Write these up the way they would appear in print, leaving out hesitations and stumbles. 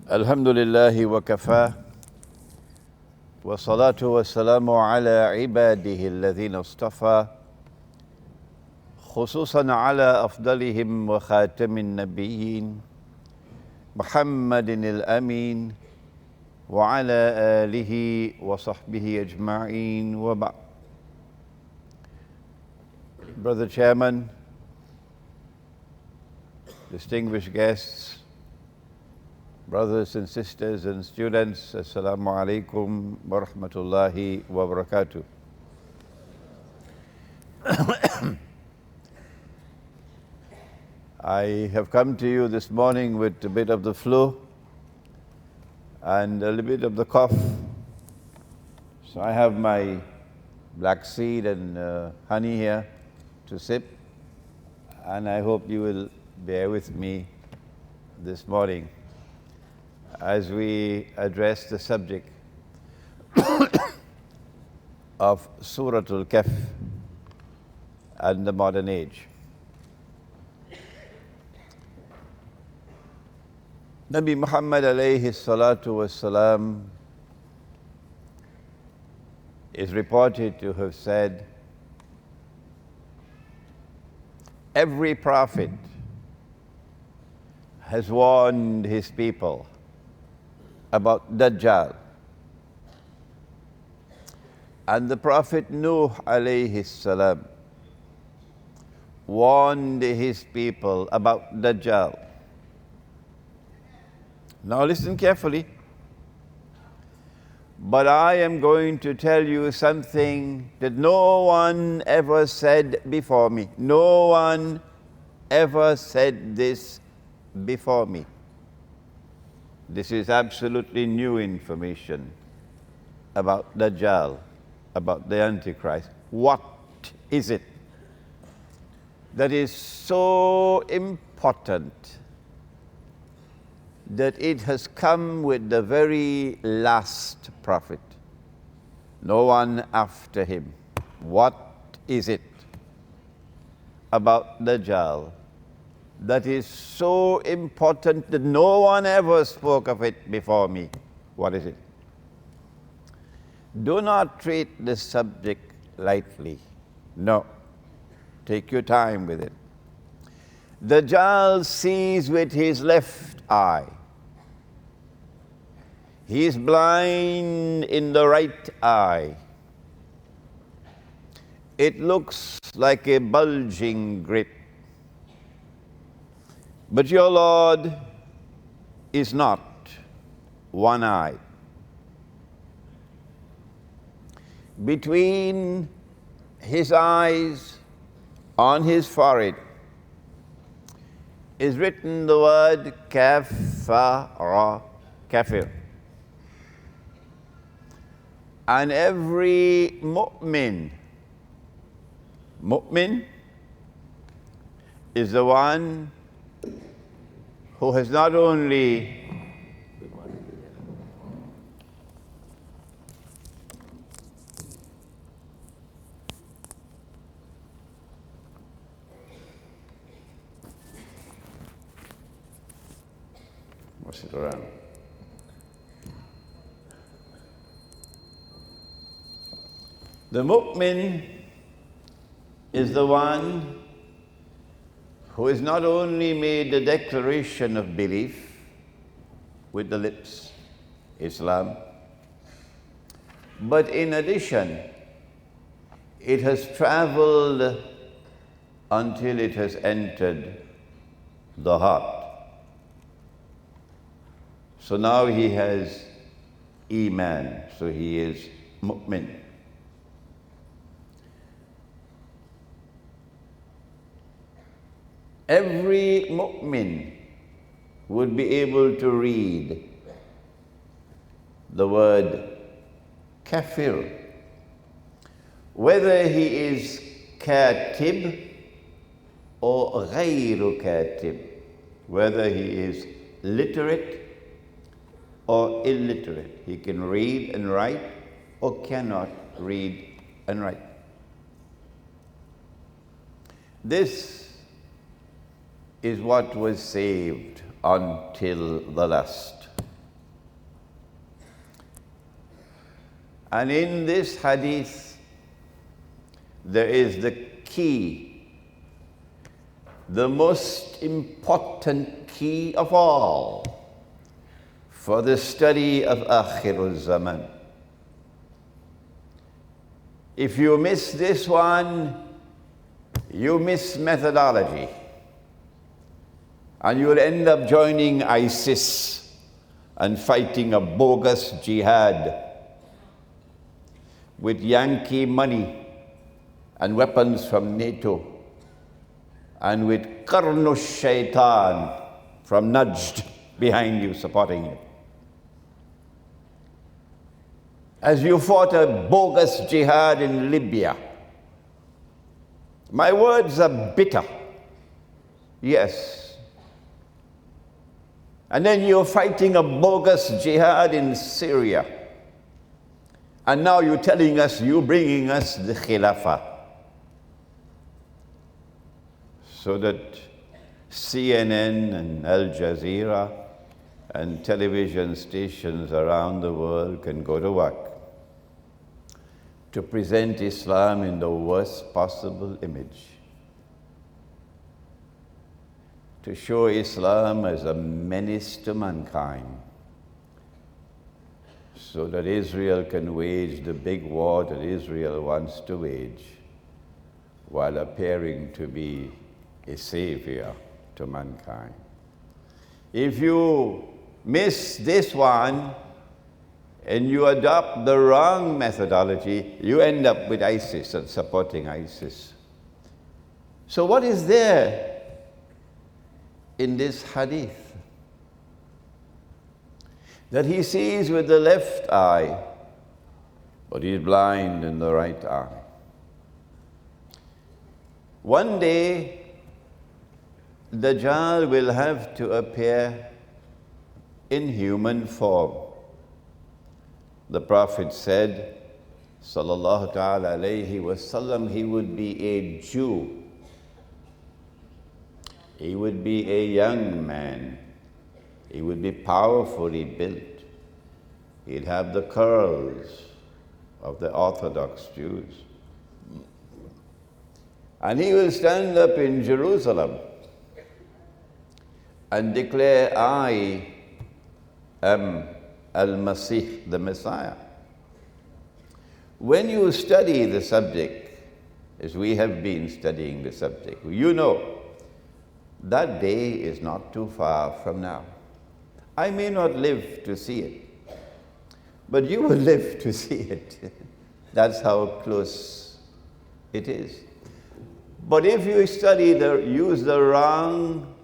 الحمد لله وكفى والصلاة والسلام على عباده الذين اصطفى خصوصا على أفضلهم وخاتم النبيين محمد الأمين وعلى آله وصحبه أجمعين وبعد. Brother Chairman, distinguished guests, brothers and sisters and students, Assalamu alaikum wa rahmatullahi wa barakatuh. I have come to you this morning with a bit of the flu and a little bit of the cough. So I have my black seed and honey here to sip, and I hope you will bear with me this morning as we address the subject of Surah Al Khaf and the modern age. Nabi Muhammad alayhi salatu wassalam is reported to have said, every prophet has warned his people about Dajjal. And the Prophet Nuh alayhi salam warned his people about Dajjal. Now listen carefully. But I am going to tell you something that no one ever said before me. No one ever said this before me. This is absolutely new information about Dajjal, about the Antichrist. What is it that is so important that it has come with the very last prophet? No one after him. What is it about Dajjal that is so important that no one ever spoke of it before me? What is it? Do not treat this subject lightly. No. Take your time with it. Dajjal sees with his left eye. He is blind in the right eye. It looks like a bulging grip. But your Lord is not one-eyed. Between his eyes, on his forehead, is written the word kafara, kafir. And every mu'min is the one who has not only what's it around? The mu'min is the one who has not only made the declaration of belief with the lips, Islam, but in addition, it has traveled until it has entered the heart. So now he has Iman, so he is mu'min. Every mu'min would be able to read the word kafir, whether he is katib or ghayru katib, whether he is literate or illiterate. He can read and write or cannot read and write. This is what was saved until the last. And in this hadith, there is the key, the most important key of all for the study of Akhirul Zaman. If you miss this one, you miss methodology. And you'll end up joining ISIS and fighting a bogus jihad with Yankee money and weapons from NATO and with Qarnush Shaitan from Najd behind you supporting it. As you fought a bogus jihad in Libya. My words are bitter. Yes. And then you're fighting a bogus jihad in Syria. And now you're telling us, you're bringing us the Khilafah. So that CNN and Al Jazeera and television stations around the world can go to work to present Islam in the worst possible image, to show Islam as a menace to mankind, so that Israel can wage the big war that Israel wants to wage, while appearing to be a savior to mankind. If you miss this one, and you adopt the wrong methodology, you end up with ISIS and supporting ISIS. So what is there in this hadith? That he sees with the left eye, but he's blind in the right eye. One day, Dajjal will have to appear in human form. The Prophet said, sallallahu ta'ala alayhi wasallam, he would be a Jew. He would be a young man. He would be powerfully built. He'd have the curls of the Orthodox Jews. And he will stand up in Jerusalem and declare, I am Al-Masih, the Messiah. When you study the subject, as we have been studying the subject, you know that day is not too far from now. I may not live to see it, but you will live to see it. That's how close it is. But if you use the wrong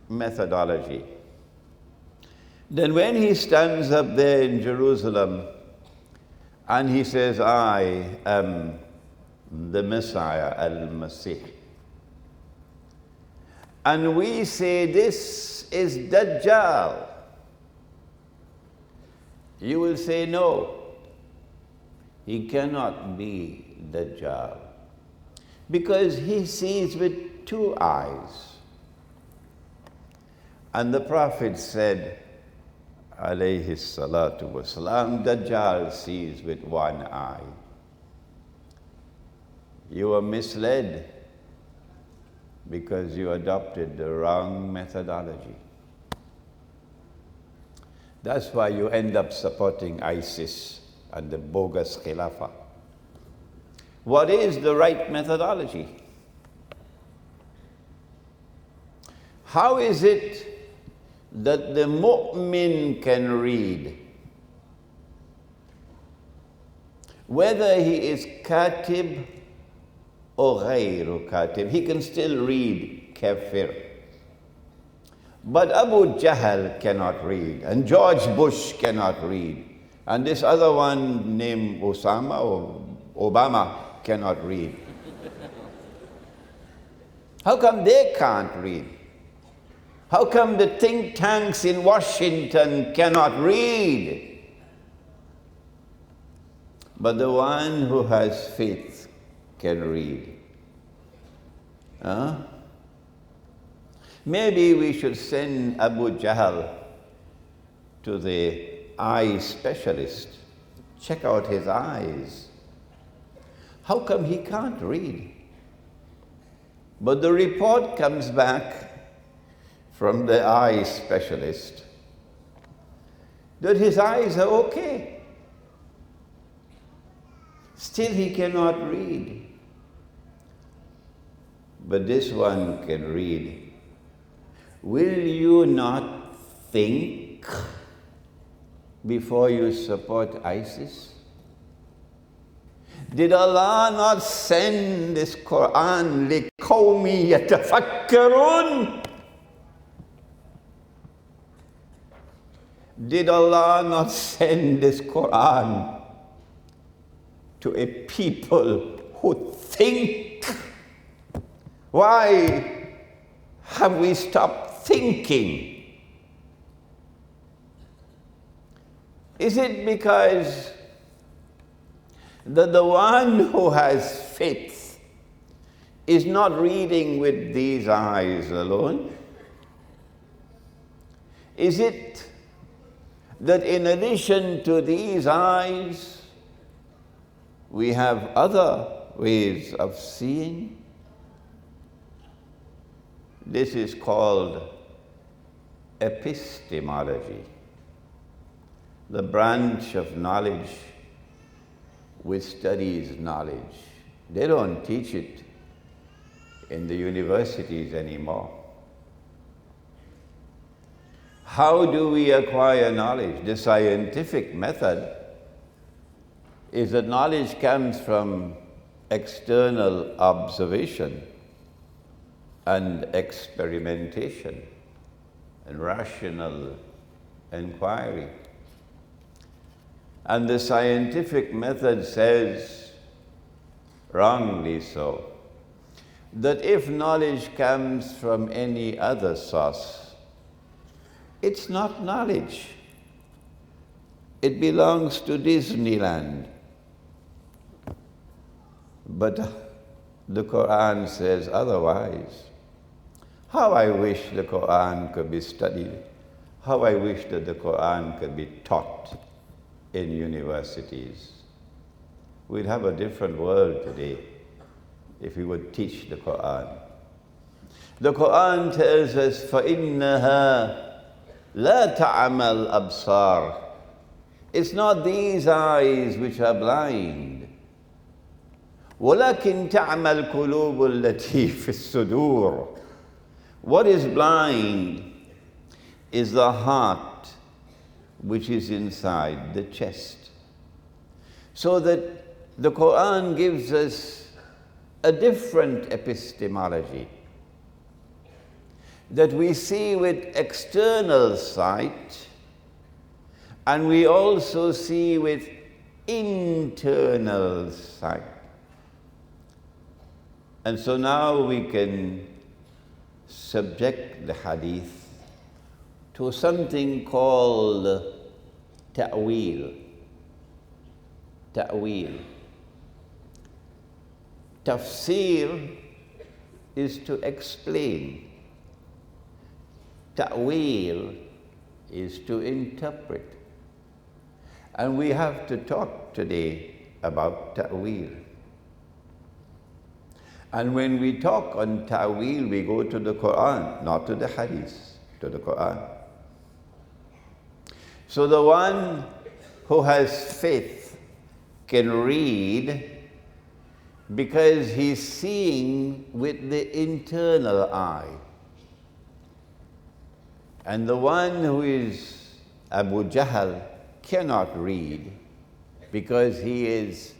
methodology, then when he stands up there in Jerusalem and he says, I am the Messiah, Al-Masih, and we say this is Dajjal, you will say, no, he cannot be Dajjal, because he sees with two eyes. And the Prophet said, alayhi salatu wasalam, Dajjal sees with one eye. You are misled because you adopted the wrong methodology. That's why you end up supporting ISIS and the bogus Khilafah. What is the right methodology? How is it that the mu'min can read? Whether he is katib or ghayru katib, he can still read kafir. But Abu Jahl cannot read, and George Bush cannot read, and this other one named Osama or Obama cannot read. How come they can't read? How come the think tanks in Washington cannot read? But the one who has faith can read. Huh? Maybe we should send Abu Jahl to the eye specialist, Check out his eyes. How come he can't read? But the report comes back from the eye specialist that his eyes are okay. Still he cannot read. But this one can read. Will you not think before you support ISIS? Did Allah not send this Quran لِقَوْمِ يَتَفَكَّرُونَ? Did Allah not send this Quran to a people who think? Why have we stopped thinking? Is it because the one who has faith is not reading with these eyes alone? Is it that in addition to these eyes, we have other ways of seeing? This is called epistemology, the branch of knowledge which studies knowledge. They don't teach it in the universities anymore. How do we acquire knowledge? The scientific method is that knowledge comes from external observation and experimentation and rational inquiry. And the scientific method says, wrongly so, that if knowledge comes from any other source, it's not knowledge. It belongs to Disneyland. But the Quran says otherwise. How I wish the Quran could be studied. How I wish that the Quran could be taught in universities. We'd have a different world today if we would teach the Quran. The Quran tells us, فَإِنَّهَا لَا تَعْمَى الْأَبْصَارِ. It's not these eyes which are blind. وَلَكِنْ تَعْمَى الْقُلُوبُ الَّتِي فِي الصُّدُورِ. What is blind is the heart which is inside the chest. So that the Quran gives us a different epistemology, that we see with external sight, and we also see with internal sight. And so now we can subject the hadith to something called ta'wil. Ta'wil. Tafsir is to explain. Ta'wil is to interpret. And we have to talk today about ta'wil. And when we talk on ta'wil, we go to the Quran, not to the hadith, to the Quran. So the one who has faith can read because he's seeing with the internal eye. And the one who is Abu Jahl cannot read because he is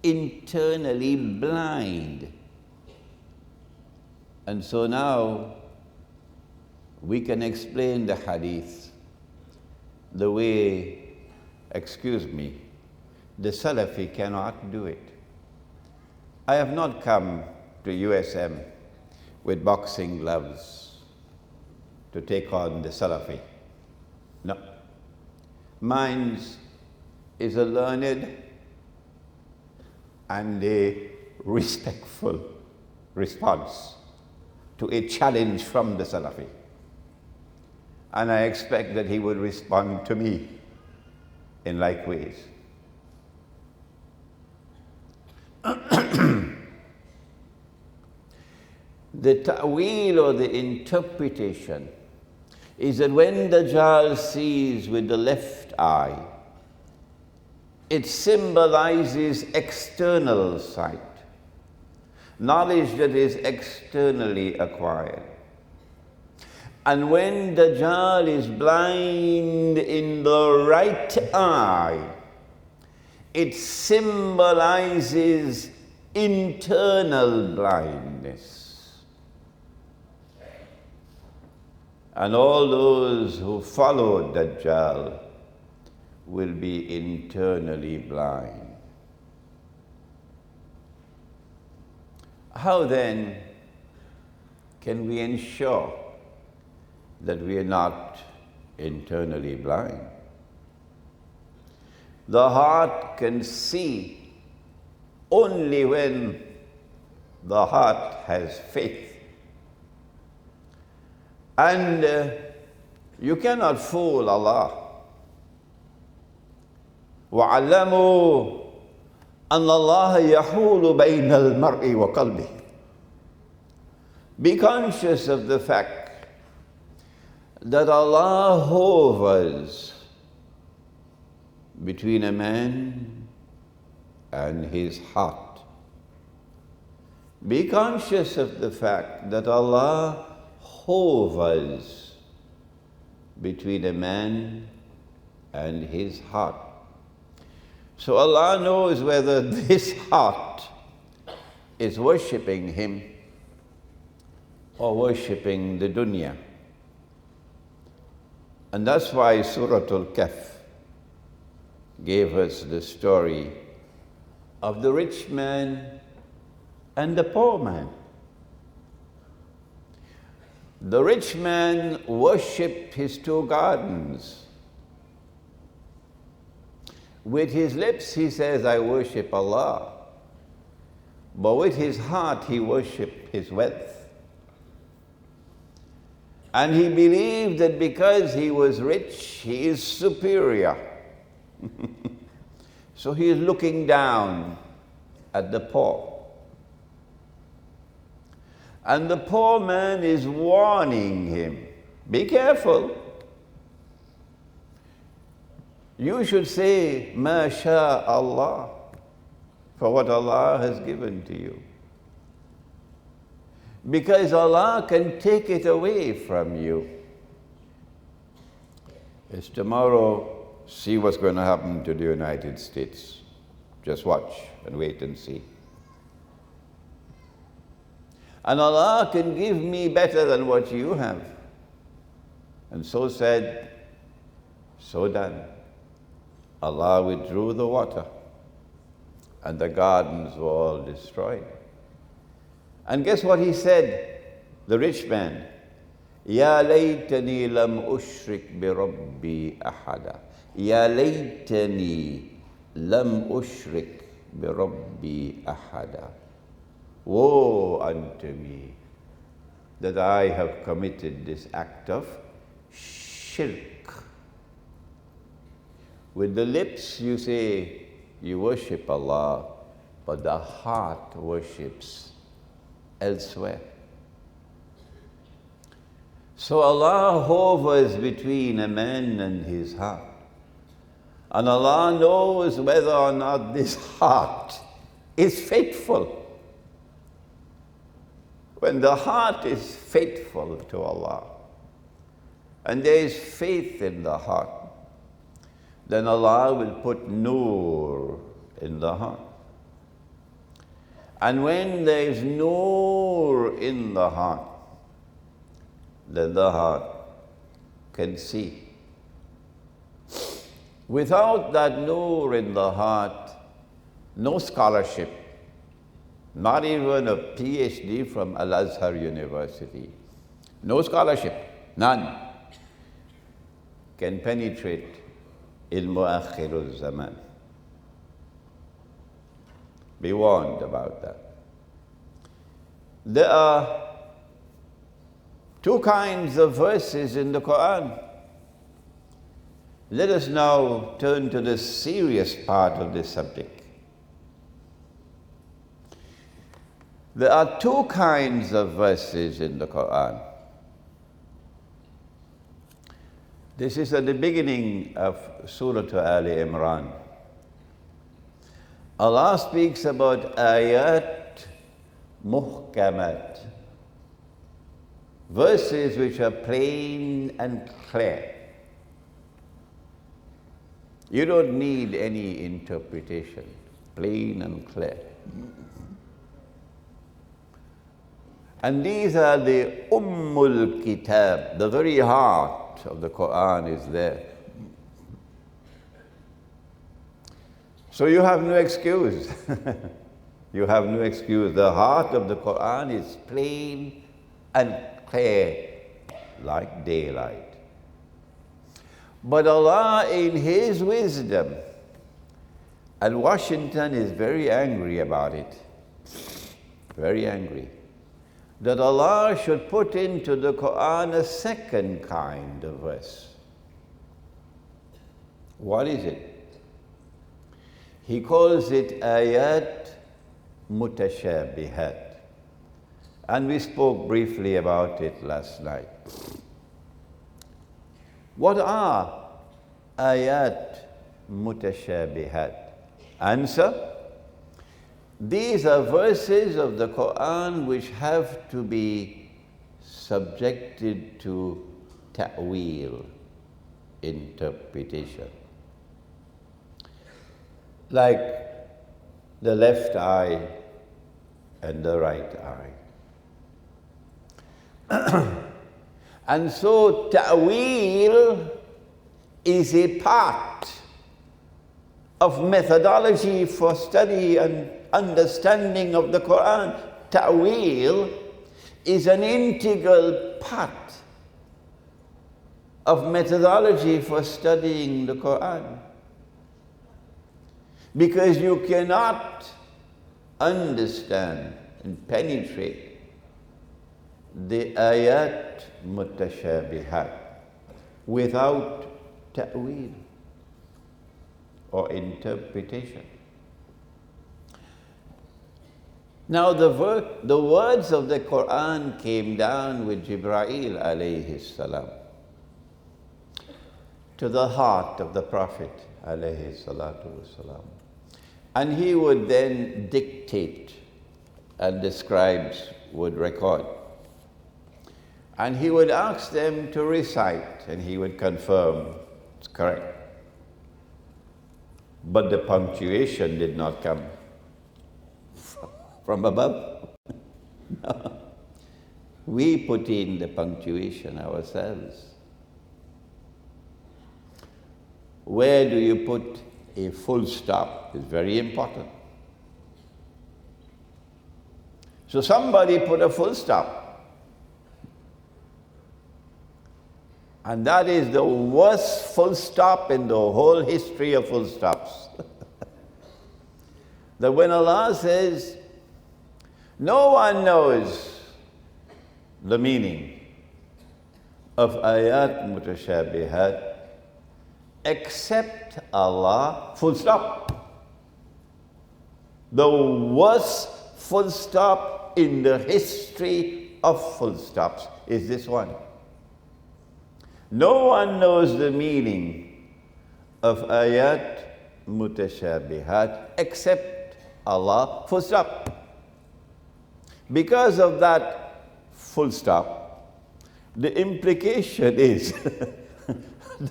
internally blind. And so now we can explain the hadith the way, excuse me, the Salafi cannot do it. I have not come to USM with boxing gloves to take on the Salafi. No. Mine is a learned and a respectful response to a challenge from the Salafi. And I expect that he would respond to me in like ways. The ta'weel or the interpretation is that when Dajjal sees with the left eye, it symbolizes external sight, knowledge that is externally acquired. And when Dajjal is blind in the right eye, it symbolizes internal blindness. And all those who follow Dajjal will be internally blind. How then can we ensure that we are not internally blind? The heart can see only when the heart has faith. And you cannot fool Allah. وَعَلَّمُوا أَنَّ اللَّهَ يَحُولُ بَيْنَ الْمَرْءِ وَقَلْبِهِ. Be conscious of the fact that Allah hovers between a man and his heart. Be conscious of the fact that Allah hovers between a man and his heart. So Allah knows whether this heart is worshipping Him or worshipping the dunya. And that's why Surah Al-Kahf gave us the story of the rich man and the poor man. The rich man worshipped his two gardens. With his lips he says, I worship Allah. But with his heart he worshipped his wealth. And he believed that because he was rich, he is superior. So he is looking down at the poor. And the poor man is warning him, be careful. You should say, Ma sha Allah, for what Allah has given to you. Because Allah can take it away from you. It's tomorrow, see what's going to happen to the United States. Just watch and wait and see. And Allah can give me better than what you have. And so said, so done. Allah withdrew the water, and the gardens were all destroyed. And guess what he said? The rich man, Ya laytani lam ushrik bi rabbi ahada. Ya laytani lam ushrik bi rabbi ahada. Woe unto me that I have committed this act of shirk. With the lips you say you worship Allah, but the heart worships elsewhere. So Allah hovers between a man and his heart. And Allah knows whether or not this heart is faithful. When the heart is faithful to Allah, and there is faith in the heart, then Allah will put nur in the heart. And when there is nur in the heart, then the heart can see. Without that nur in the heart, no scholarship, not even a PhD from Al-Azhar University, no scholarship, none, can penetrate ilmu akhirul zaman. Be warned about that. There are two kinds of verses in the Quran. Let us now turn to the serious part of this subject. There are two kinds of verses in the Quran. This is at the beginning of Surah Al Imran. Allah speaks about ayat muhkamat, verses which are plain and clear. You don't need any interpretation, plain and clear. And these are the Ummul Kitab, the very heart of the Quran is there. So you have no excuse. You have no excuse. The heart of the Quran is plain and clear, like daylight. But Allah, in His wisdom, and Washington is very angry about it, very angry, that Allah should put into the Quran a second kind of verse. What is it? He calls it ayat mutashabihat. And we spoke briefly about it last night. What are ayat mutashabihat? Answer: these are verses of the Quran which have to be subjected to ta'wil, interpretation. Like the left eye and the right eye. And so ta'wil is a part of methodology for study and understanding of the Quran. Ta'wil is an integral part of methodology for studying the Quran. Because you cannot understand and penetrate the ayat mutashabihat without ta'wil or interpretation. Now the words of the Quran came down with Jibreel alayhi salam to the heart of the Prophet alayhi salatu wasalam. And he would then dictate, and the scribes would record. And he would ask them to recite, and he would confirm it's correct. But the punctuation did not come from above. No. We put in the punctuation ourselves. Where do you put a full stop is very important. So somebody put a full stop. And that is the worst full stop in the whole history of full stops. That when Allah says, no one knows the meaning of ayat mutashabihat except Allah, full stop. The worst full stop in the history of full stops is this one. No one knows the meaning of ayat mutashabihat except Allah, full stop. Because of that full stop, the implication is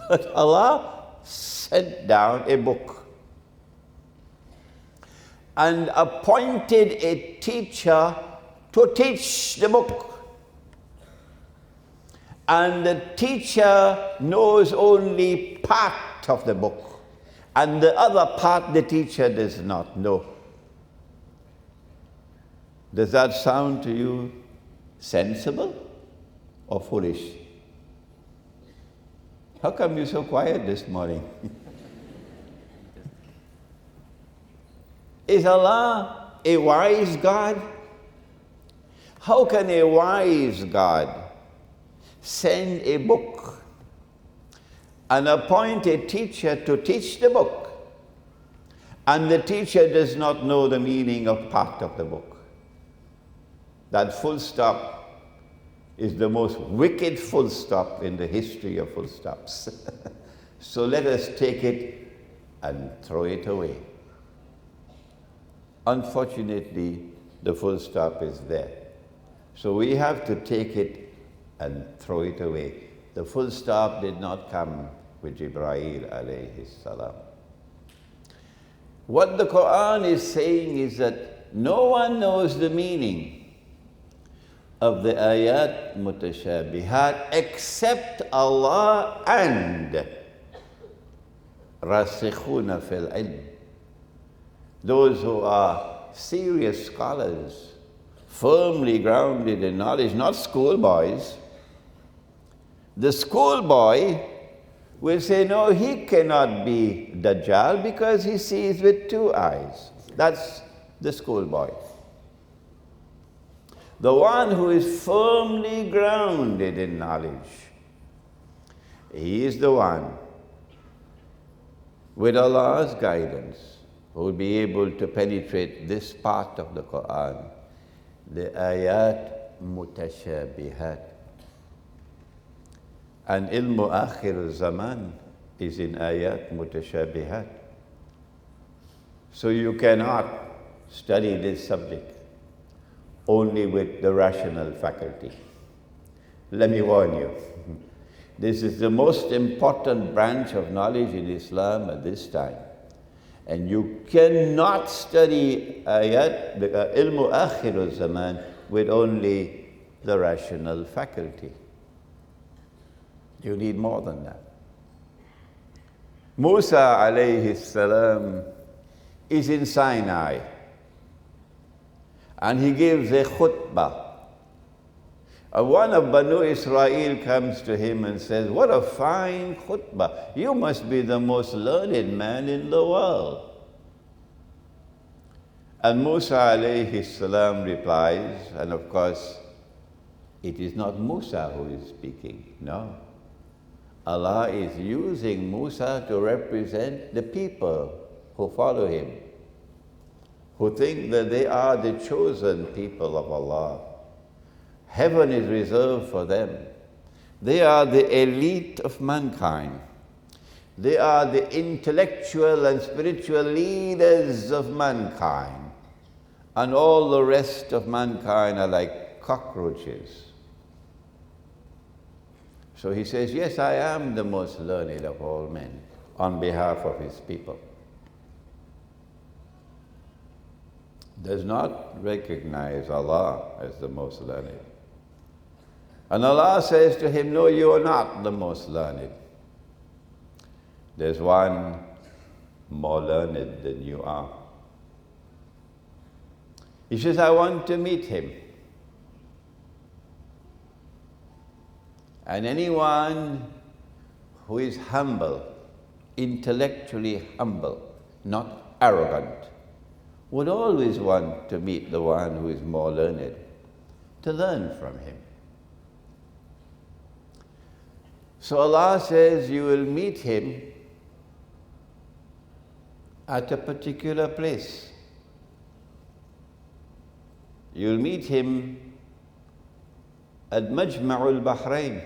that Allah sent down a book and appointed a teacher to teach the book. And the teacher knows only part of the book, and the other part the teacher does not know. Does that sound to you sensible or foolish? How come you're so quiet this morning? Is Allah a wise God? How can a wise God send a book and appoint a teacher to teach the book, and the teacher does not know the meaning of part of the book? That full stop is the most wicked full stop in the history of full stops. So let us take it and throw it away. Unfortunately, the full stop is there. So we have to take it and throw it away. The full stop did not come with Jibreel alayhi salam. What the Quran is saying is that no one knows the meaning of the ayat mutashabihat except Allah and rasikhuna fil ilm. Those who are serious scholars, firmly grounded in knowledge, not schoolboys. The schoolboy will say, no, he cannot be Dajjal because he sees with two eyes. That's the schoolboy. The one who is firmly grounded in knowledge, he is the one with Allah's guidance who will be able to penetrate this part of the Quran, the ayat mutashabihat. And ilmu akhir zaman is in ayat mutashabihat. So you cannot study this subject only with the rational faculty. Let me warn you, this is the most important branch of knowledge in Islam at this time. And you cannot study ayat, the ilmu akhir zaman, with only the rational faculty. You need more than that. Musa alayhi salam is in Sinai, and he gives a khutbah. One of Banu Israel comes to him and says, what a fine khutbah. You must be the most learned man in the world. And Musa alayhi salam replies, and of course, it is not Musa who is speaking, no. Allah is using Musa to represent the people who follow him, who think that they are the chosen people of Allah. Heaven is reserved for them. They are the elite of mankind. They are the intellectual and spiritual leaders of mankind. And all the rest of mankind are like cockroaches. So he says, yes, I am the most learned of all men on behalf of his people. Does not recognize Allah as the most learned. And Allah says to him, no, you are not the most learned. There's one more learned than you are. He says, I want to meet him. And anyone who is humble, intellectually humble, not arrogant, would always want to meet the one who is more learned, to learn from him. So Allah says you will meet him at a particular place. You'll meet him at Majma'ul Bahrain.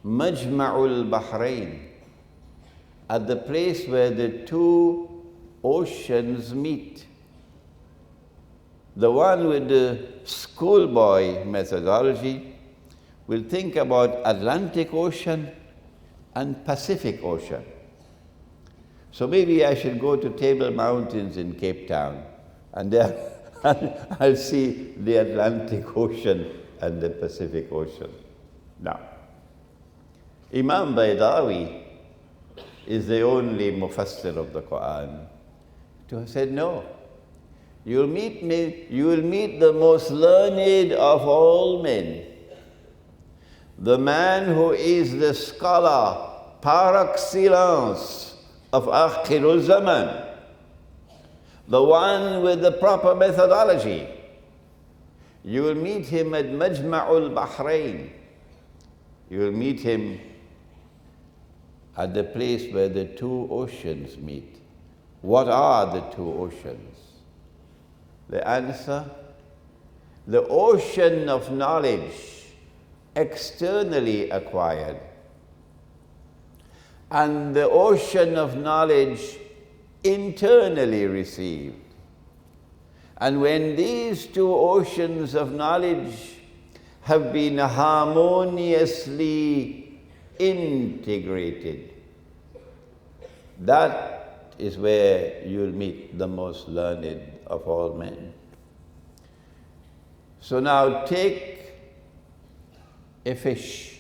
Majma'ul Bahrain, at the place where the two oceans meet. The one with the schoolboy methodology will think about Atlantic Ocean and Pacific Ocean. So maybe I should go to Table Mountains in Cape Town, and there I'll see the Atlantic Ocean and the Pacific Ocean. Now, Imam Baydawi is the only mufassir of the Quran to have said, no, you'll meet me, you will meet the most learned of all men, the man who is the scholar par excellence of Akhirul Zaman, the one with the proper methodology. You will meet him at Majma'ul Bahrain. You will meet him at the place where the two oceans meet. What are the two oceans? The answer the ocean of knowledge externally acquired, and the ocean of knowledge internally received. And when these two oceans of knowledge have been harmoniously integrated, that is where you'll meet the most learned of all men. So now take a fish,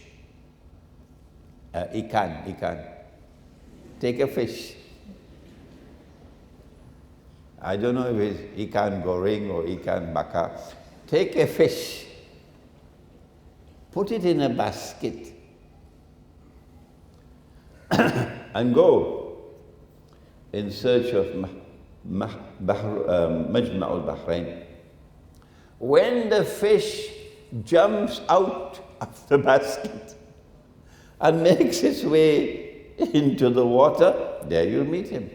ikan. Take a fish. I don't know if it's ikan goreng or ikan bakar. Take a fish, put it in a basket, and go in search of Majma' al-Bahrain. When the fish jumps out of the basket and makes its way into the water, there you'll meet him.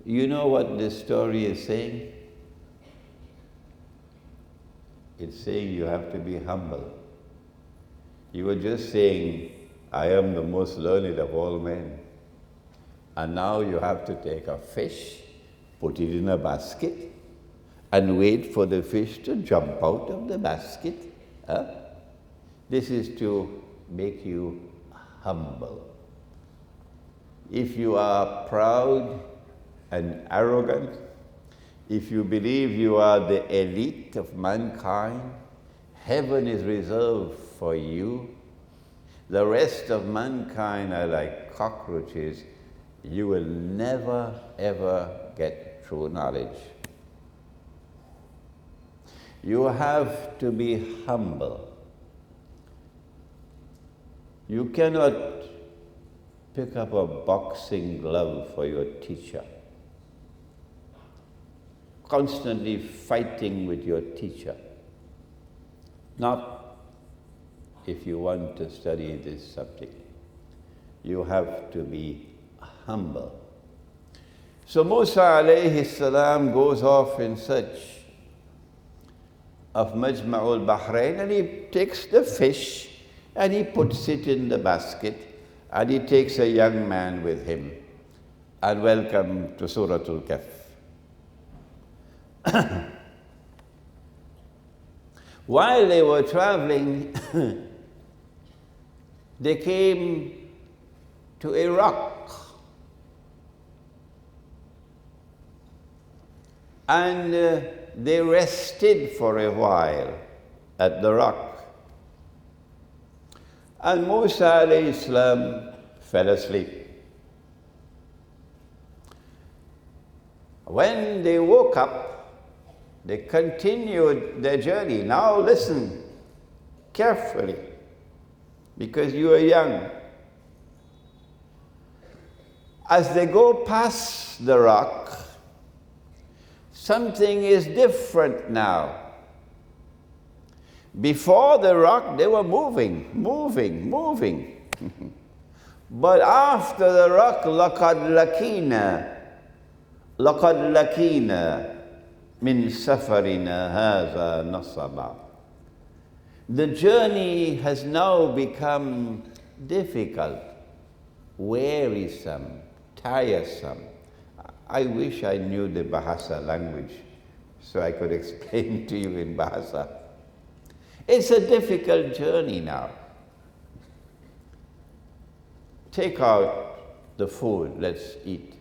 You know what this story is saying? It's saying you have to be humble. You were just saying, I am the most learned of all men. And now you have to take a fish, put it in a basket, and wait for the fish to jump out of the basket. This is to make you humble. If you are proud and arrogant, if you believe you are the elite of mankind, heaven is reserved for you. The rest of mankind are like cockroaches. You will never, ever get true knowledge. You have to be humble. You cannot pick up a boxing glove for your teacher, constantly fighting with your teacher. Not if you want to study this subject. You have to be humble. So Musa alayhi salam goes off in search of Majma' al-Bahrain, and he takes the fish and he puts it in the basket, and he takes a young man with him. And welcome to Surah Al Khaf. While they were traveling, they came to a rock. And they rested for a while at the rock. And Musa alayhi salam fell asleep. When they woke up, they continued their journey. Now listen carefully, because you are young. As they go past the rock, something is different now. Before the rock, they were moving. But after the rock, لَقَدْ لَكِينَا مِنْ سَفَرِنَا هَذَا نَصَبًا. The journey has now become difficult, wearisome, tiresome. I wish I knew the Bahasa language so I could explain to you in Bahasa. It's a difficult journey now. Take out the food, let's eat.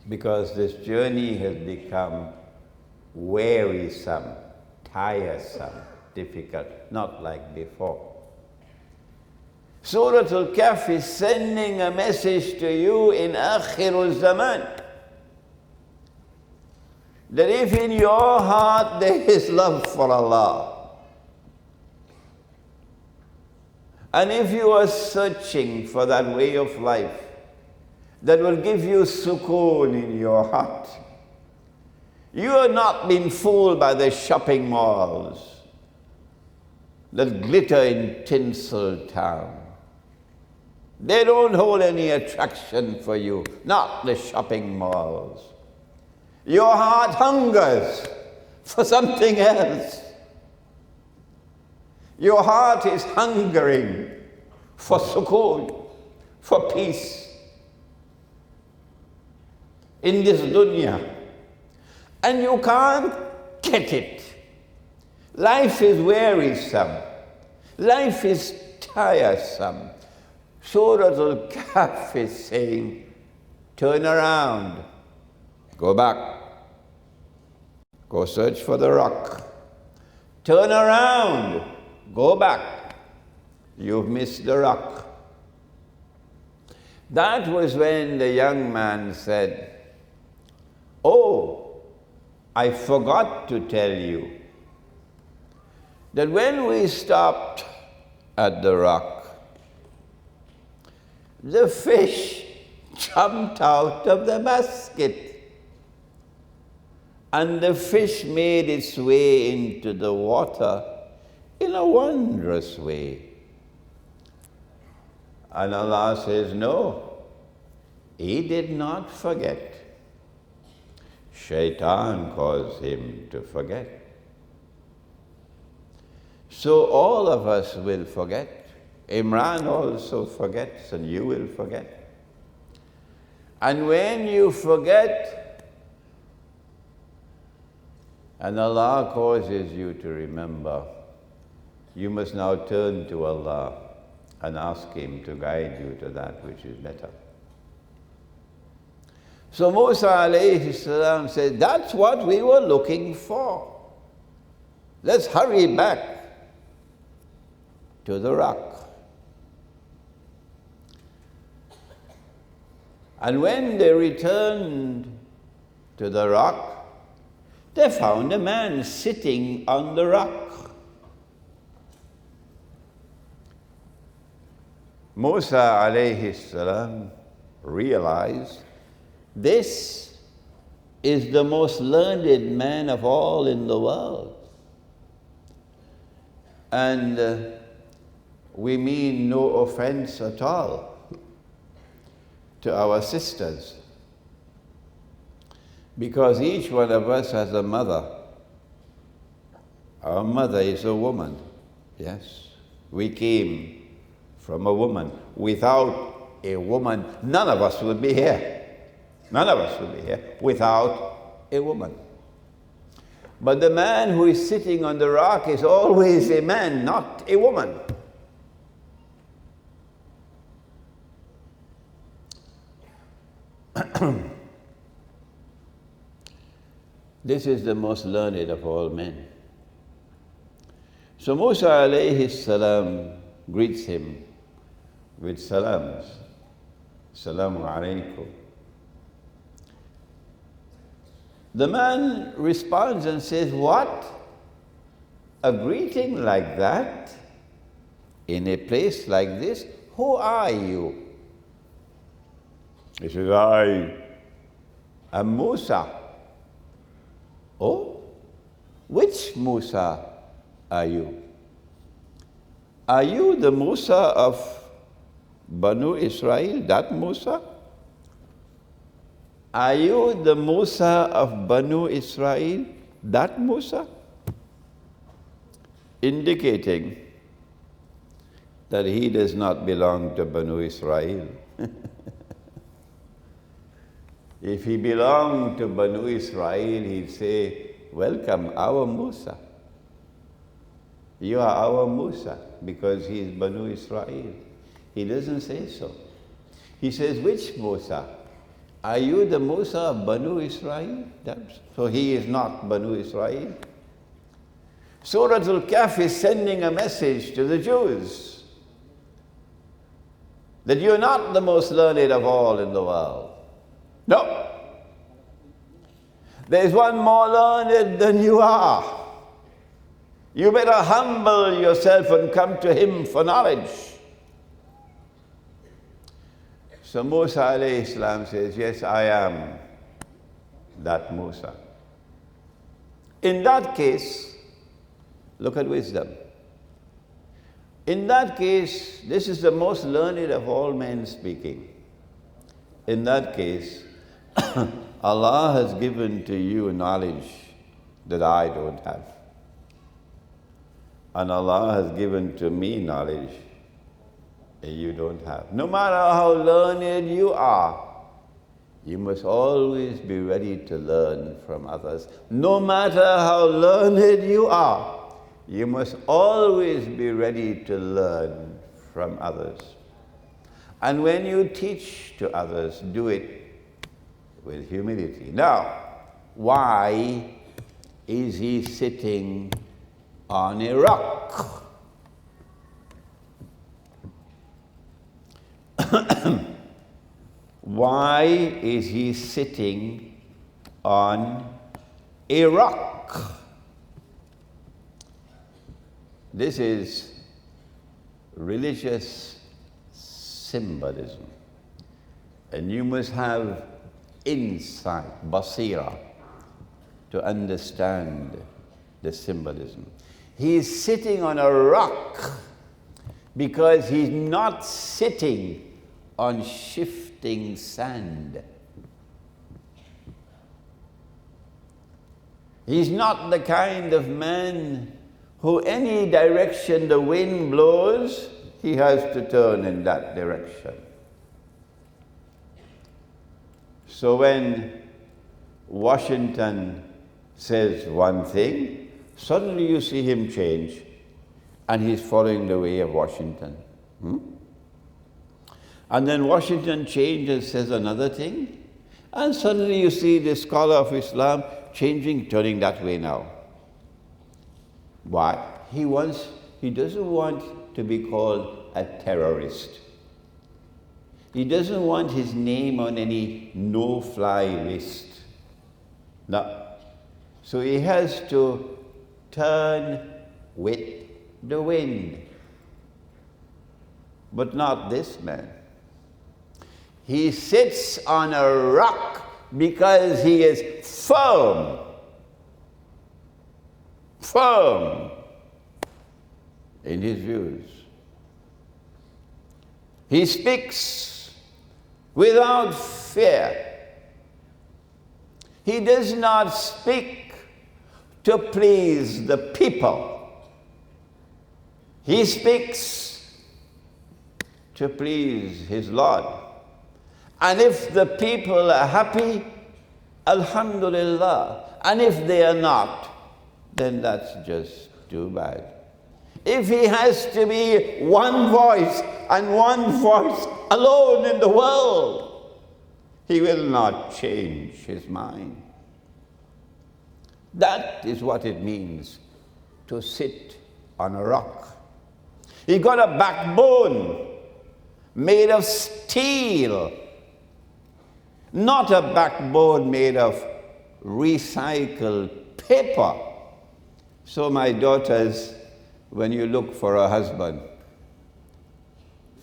Because this journey has become wearisome, tiresome, difficult, not like before. Surah Al Kahf is sending a message to you in Akhirul Zaman, that if in your heart there is love for Allah, and if you are searching for that way of life that will give you sukoon in your heart, you are not being fooled by the shopping malls that glitter in Tinsel Town. They don't hold any attraction for you, not the shopping malls. Your heart hungers for something else. Your heart is hungering for sukoon, for peace in this dunya. And you can't get it. Life is wearisome. Life is tiresome. Surah Al Khaf is saying, turn around, go back, go search for the rock. Turn around, go back, you've missed the rock. That was when the young man said, oh, I forgot to tell you that when we stopped at the rock, the fish jumped out of the basket, and the fish made its way into the water in a wondrous way. And Allah says, no, he did not forget. Shaitan caused him to forget. So all of us will forget. Imran also forgets, and you will forget. And when you forget, and Allah causes you to remember, you must now turn to Allah and ask Him to guide you to that which is better. So Musa alayhi salam said, that's what we were looking for. Let's hurry back to the rock. And when they returned to the rock, they found a man sitting on the rock. Musa alayhi salam realized this is the most learned man of all in the world. And we mean no offense at all to our sisters, because each one of us has a mother. Our mother is a woman, yes. We came from a woman. Without a woman, none of us would be here. None of us would be here without a woman. But the man who is sitting on the rock is always a man, not a woman. This is the most learned of all men. So Musa alayhi salam greets him with salams. Assalamu alaikum. The man responds and says, what? A greeting like that? In a place like this? Who are you? He says, I am Musa. Oh, which Musa are you? Are you the Musa of Banu Israel, that Musa? Are you the Musa of Banu Israel, that Musa? Indicating that he does not belong to Banu Israel. If he belonged to Banu Israel, he'd say, welcome, our Musa. You are our Musa, because he is Banu Israel. He doesn't say so. He says, which Musa? Are you the Musa of Banu Israel? So he is not Banu Israel. Surah Al Khaf is sending a message to the Jews that you're not the most learned of all in the world. No. There's one more learned than you are. You better humble yourself and come to him for knowledge. So Musa alayhi salam says, yes, I am that Musa. In that case, look at wisdom. In that case, this is the most learned of all men speaking. In that case, Allah has given to you knowledge that I don't have. And Allah has given to me knowledge that you don't have. No matter how learned you are, you must always be ready to learn from others. No matter how learned you are, you must always be ready to learn from others. And when you teach to others, do it with humility. Now, why is he sitting on a rock? Why is he sitting on a rock? This is religious symbolism. And you must have insight, basira, to understand the symbolism. He's sitting on a rock because he's not sitting on shifting sand. He's not the kind of man who any direction the wind blows, he has to turn in that direction. So when Washington says one thing, suddenly you see him change and he's following the way of Washington. And then Washington changes, says another thing, and suddenly you see the scholar of Islam changing, turning that way now. Why? He doesn't want to be called a terrorist. He doesn't want his name on any no-fly list. No. So he has to turn with the wind. But not this man. He sits on a rock because he is firm. Firm in his views. He speaks without fear. He does not speak to please the people. He speaks to please his Lord. And if the people are happy, alhamdulillah. And if they are not, then that's just too bad. If he has to be one voice and one voice alone in the world, he will not change his mind. That is what it means to sit on a rock. He got a backbone made of steel, not a backbone made of recycled paper. So my daughters, when you look for a husband,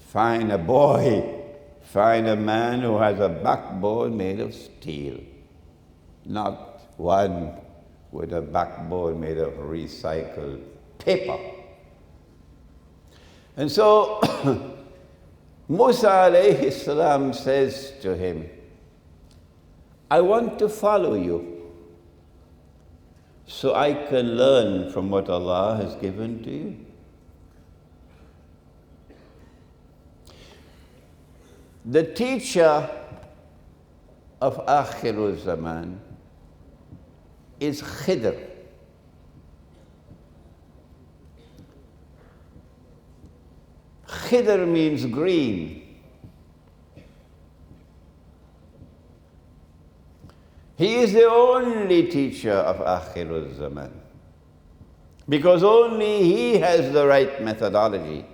find a boy, find a man who has a backbone made of steel, not one with a backbone made of recycled paper. And so Musa alayhi salam says to him, I want to follow you so I can learn from what Allah has given to you. The teacher of Akhirul Zaman is Khidr. Khidr means green. He is the only teacher of Akhirul Zaman, because only he has the right methodology.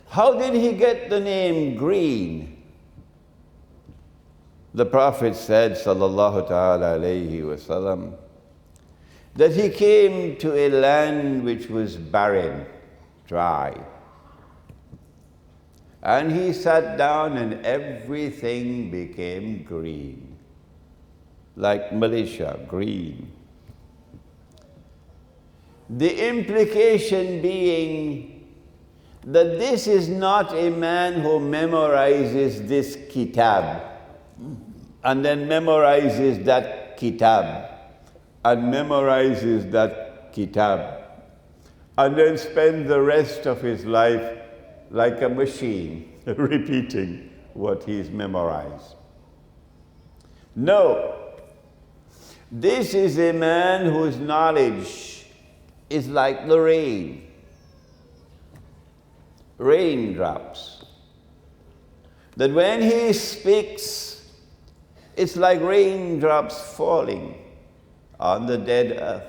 How did he get the name green? The Prophet said, sallallahu ta'ala alayhi wasallam, that he came to a land which was barren, dry. And he sat down and everything became green. Like Malaysia, green. The implication being that this is not a man who memorizes this kitab and then memorizes that kitab and memorizes that kitab and then spends the rest of his life like a machine repeating what he's memorized. No, this is a man whose knowledge is like the rain, raindrops. That when he speaks, it's like raindrops falling on the dead earth.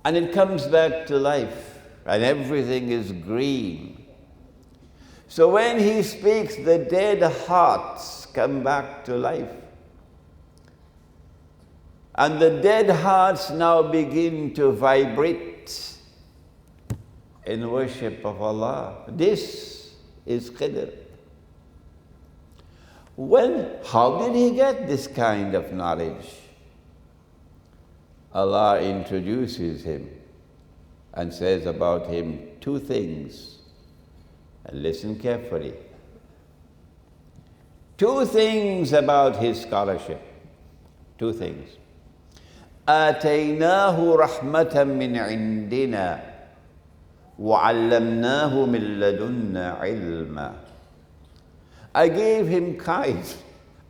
And it comes back to life, and everything is green. So when he speaks, the dead hearts come back to life. And the dead hearts now begin to vibrate in worship of Allah. This is Khidr. How did he get this kind of knowledge? Allah introduces him and says about him two things. And listen carefully. Two things about his scholarship. Two things. آتيناه رحمة من عندنا وعلمناه من لدنا علما. I gave him kindness.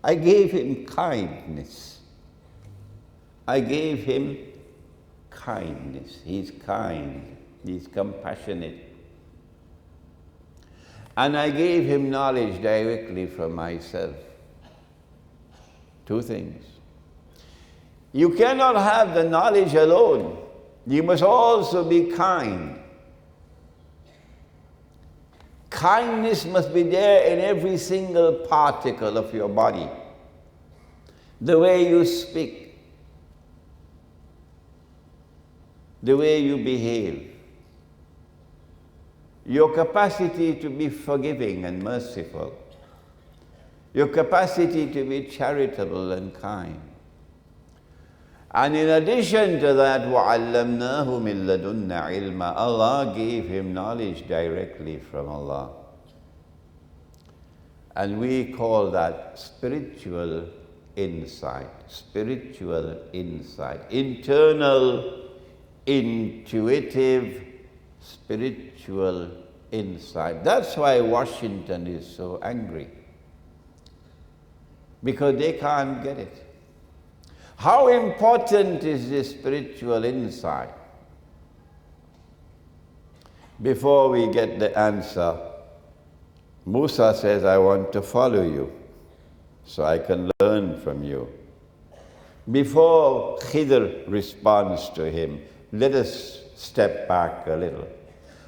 I gave him kindness. I gave him kindness. He's kind. He's compassionate. And I gave him knowledge directly from myself. Two things. You cannot have the knowledge alone. You must also be kind. Kindness must be there in every single particle of your body. The way you speak, the way you behave, your capacity to be forgiving and merciful, your capacity to be charitable and kind. And in addition to that, وَعَلَّمْنَاهُ مِن لَدُنَّا عِلْمًا, Allah gave him knowledge directly from Allah. And we call that spiritual insight, internal, intuitive, spiritual insight. That's why Washington is so angry, because they can't get it. How important is this spiritual insight? Before we get the answer, Musa says, I want to follow you so I can learn from you. Before Khidr responds to him, let us step back a little.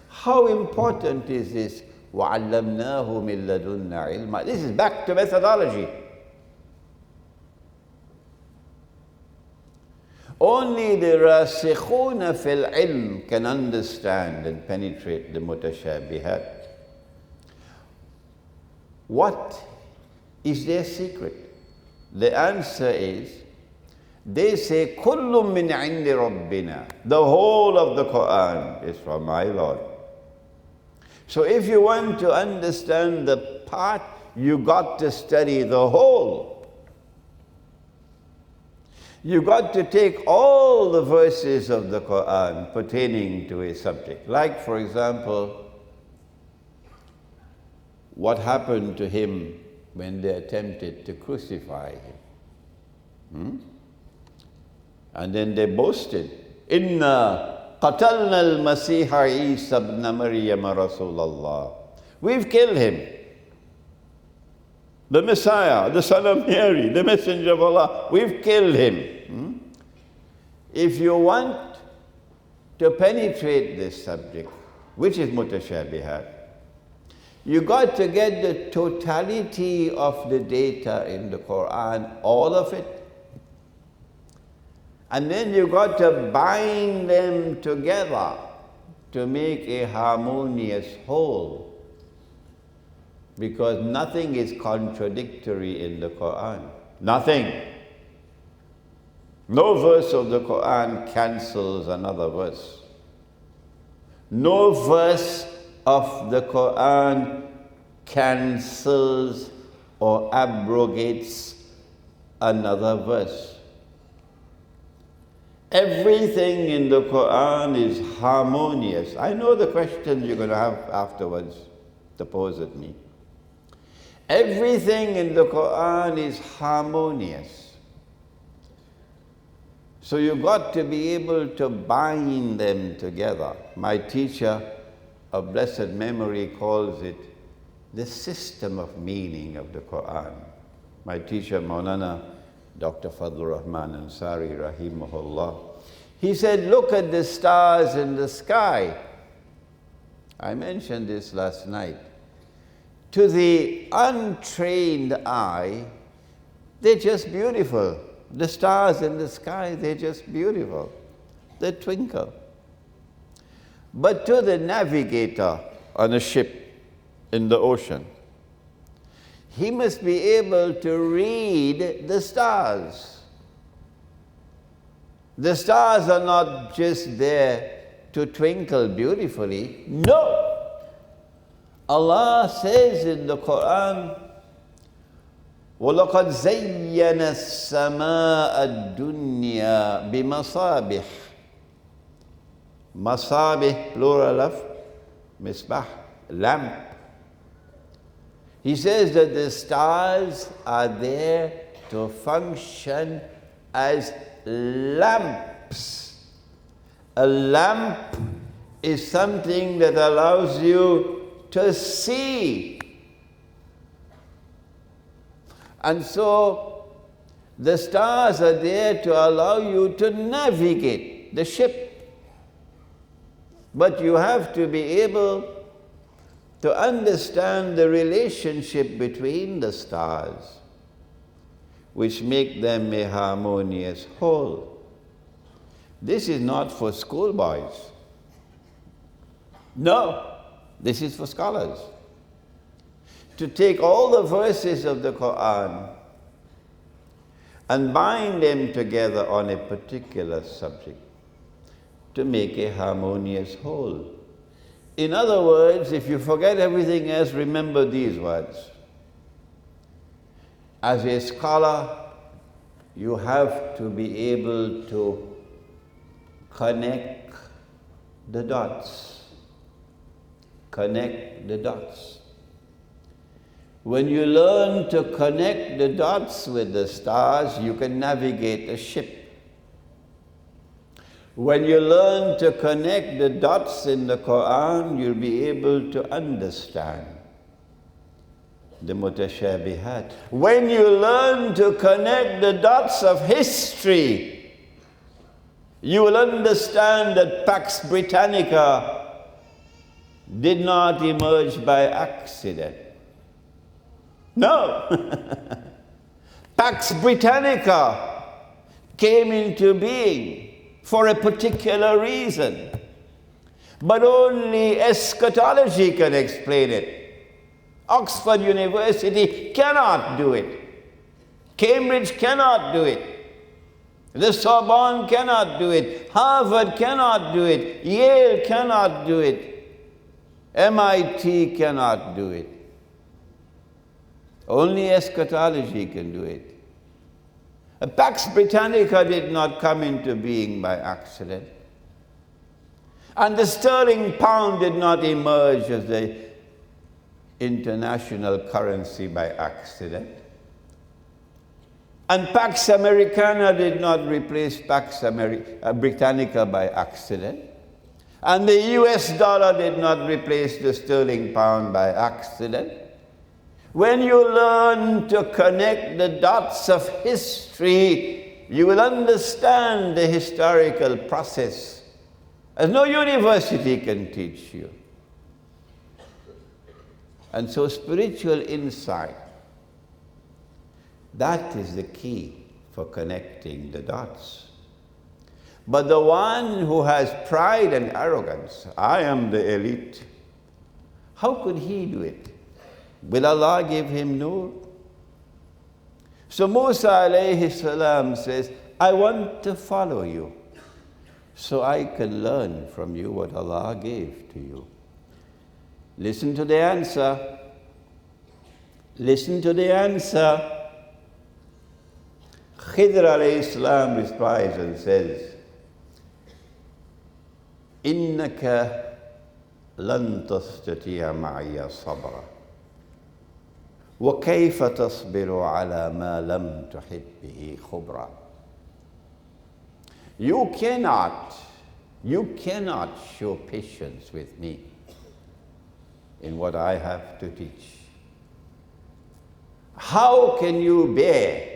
How important is this? وَعَلَّمْنَاهُ مِن لَدُنَّا عِلْمًا. This is back to methodology. Only the rasikhuna fil ilm can understand and penetrate the mutashabihat. What is their secret? The answer is, they say, كُلٌّ مِّنْ عِنْدِ رَبِّنَا. The whole of the Quran is from my Lord. So if you want to understand the part, you got to study the whole. You got to take all the verses of the Quran pertaining to a subject. Like, for example, what happened to him when they attempted to crucify him. And then they boasted, Inna qatalna al-Masiha Isa ibn Maryam Rasulallah. We've killed him. The Messiah, the son of Mary, the messenger of Allah, we've killed him. If you want to penetrate this subject, which is mutashabihat, you got to get the totality of the data in the Quran, all of it. And then you got to bind them together to make a harmonious whole. Because nothing is contradictory in the Quran. Nothing. No verse of the Quran cancels another verse. No verse of the Quran cancels or abrogates another verse. Everything in the Quran is harmonious. I know the questions you're going to have afterwards to pose at me. Everything in the Quran is harmonious. So you've got to be able to bind them together. My teacher of blessed memory calls it the system of meaning of the Quran. My teacher, Maulana Dr. Fadlur Rahman Ansari, rahimahullah, he said, look at the stars in the sky. I mentioned this last night. To the untrained eye, they're just beautiful. The stars in the sky, they're just beautiful. They twinkle. But to the navigator on a ship in the ocean, he must be able to read the stars. The stars are not just there to twinkle beautifully. No! Allah says in the Quran, وَلَقَدْ زَيَّنَ السَّمَاءَ الدُّنْيَا بِمَصَابِحِ. Masabih, plural of misbah, lamp. He says that the stars are there to function as lamps. A lamp is something that allows you to see. And so the stars are there to allow you to navigate the ship. But you have to be able to understand the relationship between the stars, which make them a harmonious whole. This is not for schoolboys. No, this is for scholars. To take all the verses of the Quran and bind them together on a particular subject to make a harmonious whole. In other words, if you forget everything else, remember these words. As a scholar, you have to be able to connect the dots. Connect the dots. When you learn to connect the dots with the stars, you can navigate a ship. When you learn to connect the dots in the Quran, you'll be able to understand the mutashabihat. When you learn to connect the dots of history, you will understand that Pax Britannica did not emerge by accident. No. Pax Britannica came into being for a particular reason. But only eschatology can explain it. Oxford University cannot do it. Cambridge cannot do it. The Sorbonne cannot do it. Harvard cannot do it. Yale cannot do it. MIT cannot do it. Only eschatology can do it. Pax Britannica did not come into being by accident. And the sterling pound did not emerge as the international currency by accident. And Pax Americana did not replace Pax Britannica by accident. And the US dollar did not replace the sterling pound by accident. When you learn to connect the dots of history, you will understand the historical process, as no university can teach you. And so spiritual insight, that is the key for connecting the dots. But the one who has pride and arrogance, I am the elite, how could he do it? Will Allah give him nur? So Musa alayhi salam says, I want to follow you. so I can learn from you what Allah gave to you. Listen to the answer. Listen to the answer. Khidr alayhi salam replies and says, إِنَّكَ لَن تَسْتَطِيعَ مَعِيَ صَبْرًا وَكَيْفَ تَصْبِرُ عَلَى مَا لَمْ تُحِطْ بِهِ خُبْرًا. You cannot show patience with me in what I have to teach. How can you bear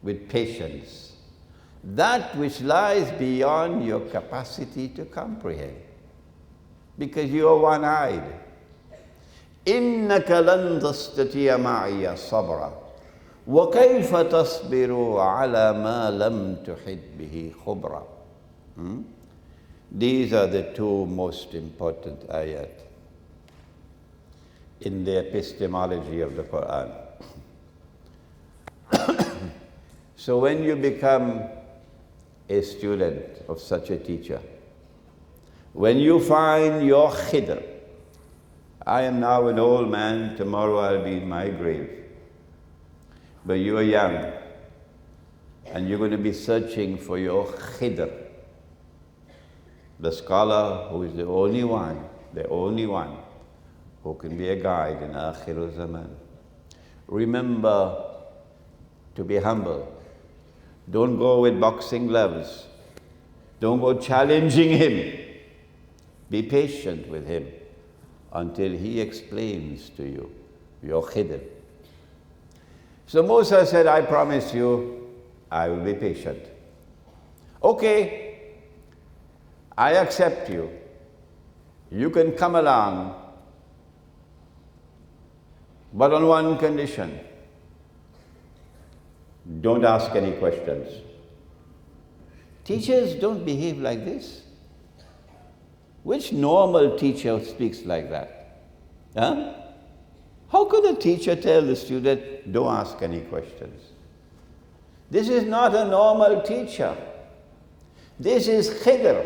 with patience that which lies beyond your capacity to comprehend? Because you are one-eyed. إِنَّكَ لَن تَسْتَطِيعَ مَعِيَ صَبْرًا وَكَيْفَ تَصْبِرُ عَلَى مَا لَمْ تُحِطْ بِهِ خُبْرًا. These are the two most important ayat in the epistemology of the Quran. So when you become a student of such a teacher, when you find your khidr, I am now an old man, tomorrow I'll be in my grave. But you are young, and you're going to be searching for your khidr, the scholar who is the only one who can be a guide in Akhirul Zaman. Remember to be humble. Don't go with boxing gloves. Don't go challenging him. Be patient with him until he explains to you your khidr. So Musa said, I promise you, I will be patient. Okay, I accept you. You can come along, but on one condition. Don't ask any questions. Teachers don't behave like this. Which normal teacher speaks like that? Huh? How could a teacher tell the student, don't ask any questions? This is not a normal teacher. This is khidr.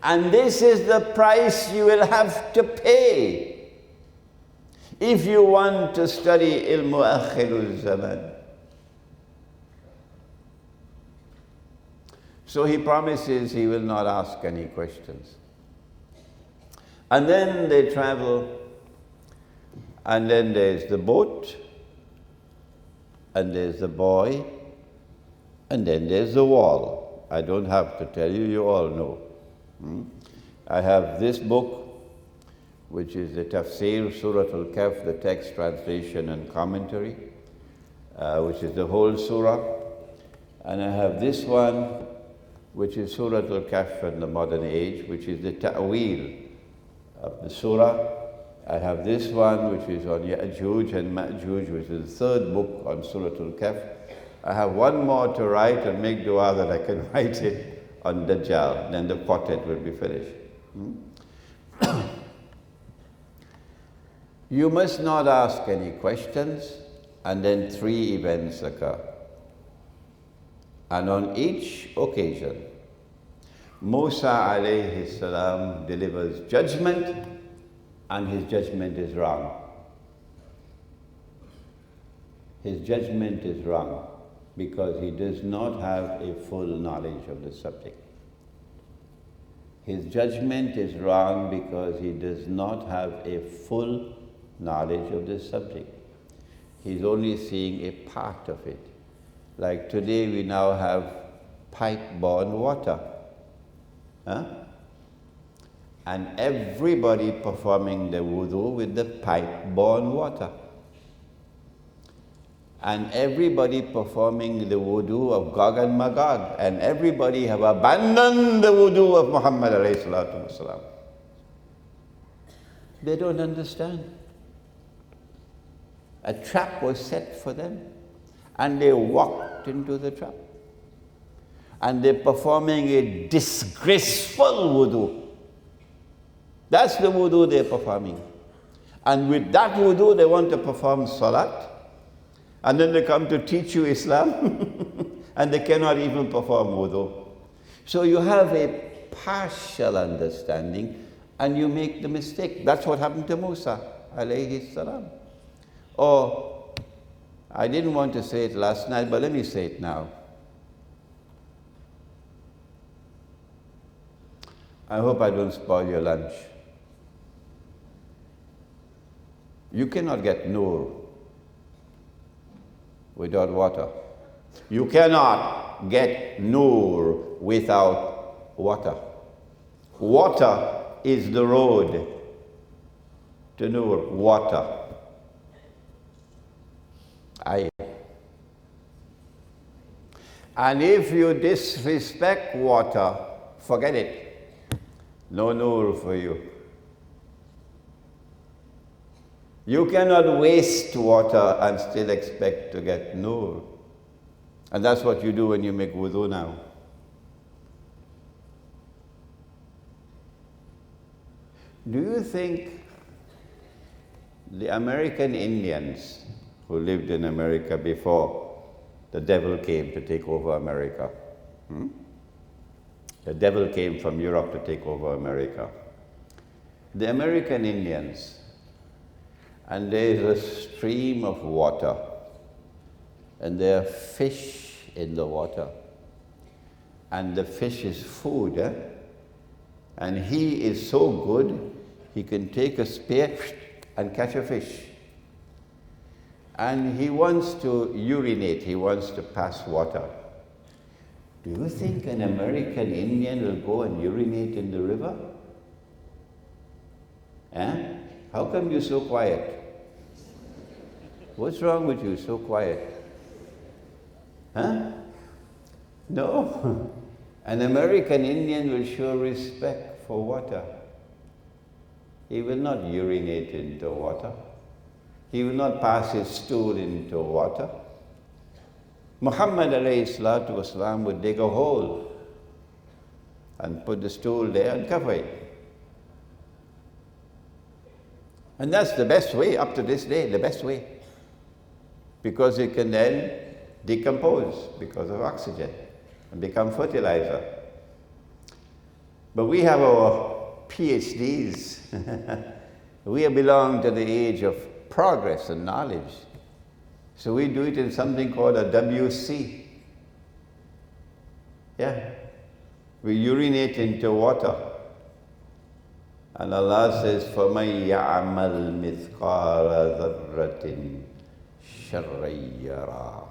And this is the price you will have to pay if you want to study ilmu akhirul zaman. So he promises he will not ask any questions. And then they travel, and then there's the boat, and there's the boy, and then there's the wall. I don't have to tell you, you all know. I have this book, which is the Tafsir, Surah Al Khaf, the text, translation, and commentary, which is the whole surah. And I have this one, which is Surah Al Kahf in the modern age, which is the ta'wil of the surah. I have this one, which is on Ya'juj and Ma'juj, which is the third book on Surah Al Kahf. I have one more to write and make dua that I can write it on Dajjal. Then the quartet will be finished. You must not ask any questions, and then 3 events occur. And on each occasion, Musa alayhi salam delivers judgment, and his judgment is wrong. His judgment is wrong because he does not have a full knowledge of the subject. His judgment is wrong because he does not have a full knowledge of the subject. He's only seeing a part of it. Like today we now have pipe-borne water. And everybody performing the wudu with the pipe-borne water. And everybody performing the wudu of Gog and Magog. And everybody have abandoned the wudu of Muhammad alayhi salatu wasalam. They don't understand. A trap was set for them. And they walked into the trap. And they're performing a disgraceful wudu. That's the wudu they're performing. And with that wudu, they want to perform salat. And then they come to teach you Islam. And they cannot even perform wudu. So you have a partial understanding and you make the mistake. That's what happened to Musa, alayhi salam. Or, I didn't want to say it last night, but let me say it now. I hope I don't spoil your lunch. You cannot get nur without water. You cannot get nur without water. Water is the road to nur. Water. And if you disrespect water, forget it. No nur for you. You cannot waste water and still expect to get nur. And that's what you do when you make wudu now. Do you think the American Indians who lived in America before the devil came to take over America? The devil came from Europe to take over America. The American Indians, and there is a stream of water, and there are fish in the water, and the fish is food, and he is so good, he can take a spear and catch a fish. And he wants to urinate, he wants to pass water. Do you think an American Indian will go and urinate in the river? How come you're so quiet? What's wrong with you, so quiet? No. An American Indian will show respect for water. He will not urinate into water. He will not pass his stool into water. Muhammad alayhi salatu wasalam would dig a hole and put the stool there and cover it. And that's the best way, up to this day, the best way. Because it can then decompose because of oxygen and become fertilizer. But we have our PhDs. We belong to the age of progress and knowledge. So we do it in something called a WC. Yeah. We urinate into water. And Allah says, فَمَنْ يَعْمَلْ مِثْقَالَ ذَرَّةٍ شَرًّا يَرَهُ.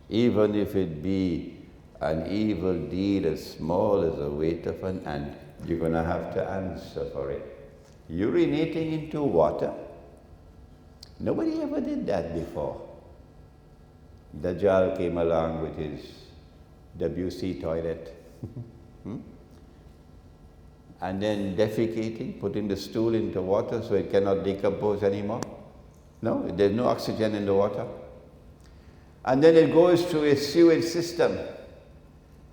Even if it be an evil deed as small as the weight of an ant, you're going to have to answer for it. Urinating into water? Nobody ever did that before. Dajjal came along with his WC toilet. And then defecating, putting the stool into water so it cannot decompose anymore. No, there's no oxygen in the water. And then it goes through a sewage system.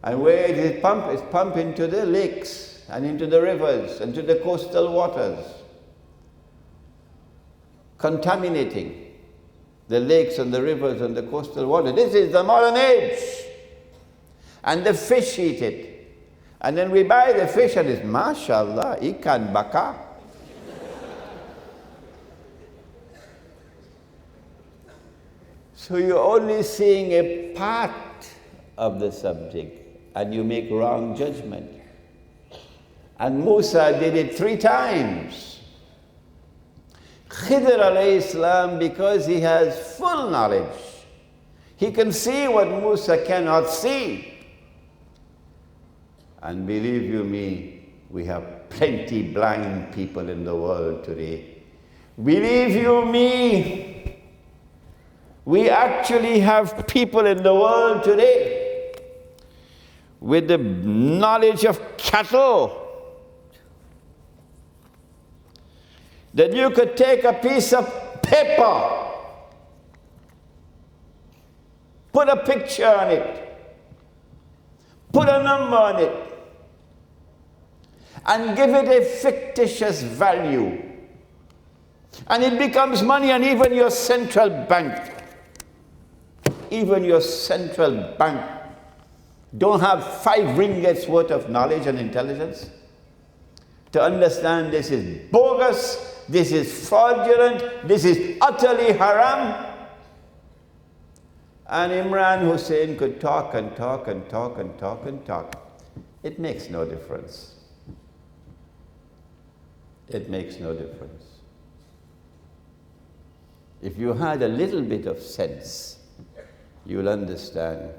And where it is pumped, it's pumped into the lakes and into the rivers and to the coastal waters, contaminating the lakes and the rivers and the coastal water. This is the modern age. And the fish eat it. And then we buy the fish and it's, mashallah, ikan bakar. So you're only seeing a part of the subject and you make wrong judgment. And Musa did it 3 times. Khidr alayhi salam, because he has full knowledge, he can see what Musa cannot see. And believe you me, we have plenty blind people in the world today. Believe you me, we actually have people in the world today with the knowledge of cattle that you could take a piece of paper, put a picture on it, put a number on it, and give it a fictitious value. And it becomes money, and even your central bank don't have 5 ringgits worth of knowledge and intelligence to understand this is bogus, this is fraudulent, this is utterly haram. And Imran Hosein could talk and talk and talk and talk and talk. It makes no difference. It makes no difference. If you had a little bit of sense, you'll understand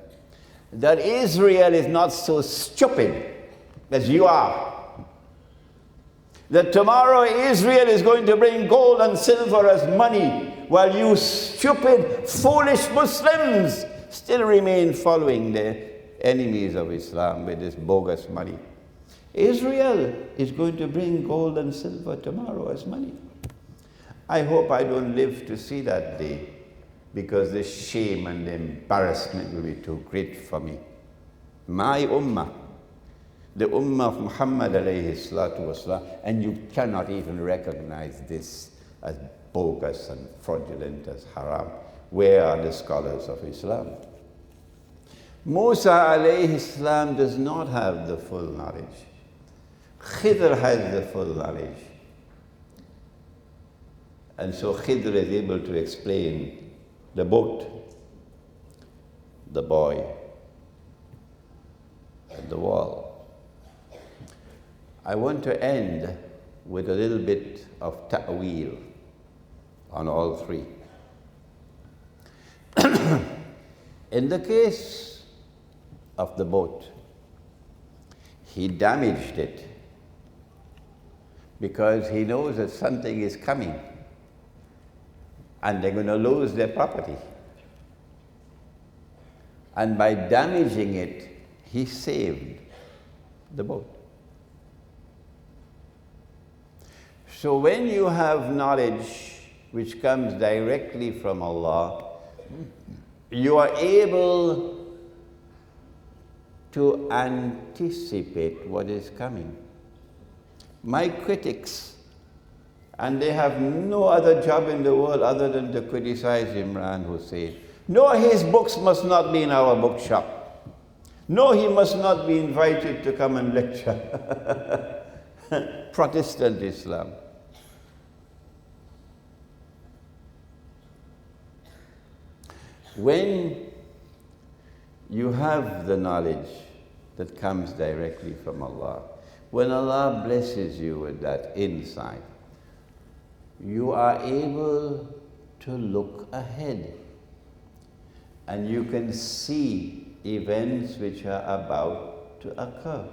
that Israel is not so stupid as you are. That tomorrow Israel is going to bring gold and silver as money, while you stupid, foolish Muslims still remain following the enemies of Islam with this bogus money. Israel is going to bring gold and silver tomorrow as money. I hope I don't live to see that day, because the shame and the embarrassment will be too great for me. My ummah, the ummah of Muhammad alayhi salatu wasalam, and you cannot even recognize this as bogus and fraudulent, as haram. Where are the scholars of Islam? Musa alayhi salam does not have the full knowledge. Khidr has the full knowledge. And so Khidr is able to explain the boat, the boy, and the wall. I want to end with a little bit of ta'weel on all three. In the case of the boat, he damaged it because he knows that something is coming and they're going to lose their property. And by damaging it, he saved the boat. So when you have knowledge which comes directly from Allah, you are able to anticipate what is coming. My critics, and they have no other job in the world other than to criticize Imran Hosein. No, his books must not be in our bookshop. No, he must not be invited to come and lecture. Protestant Islam. When you have the knowledge that comes directly from Allah, when Allah blesses you with that insight, you are able to look ahead and you can see events which are about to occur.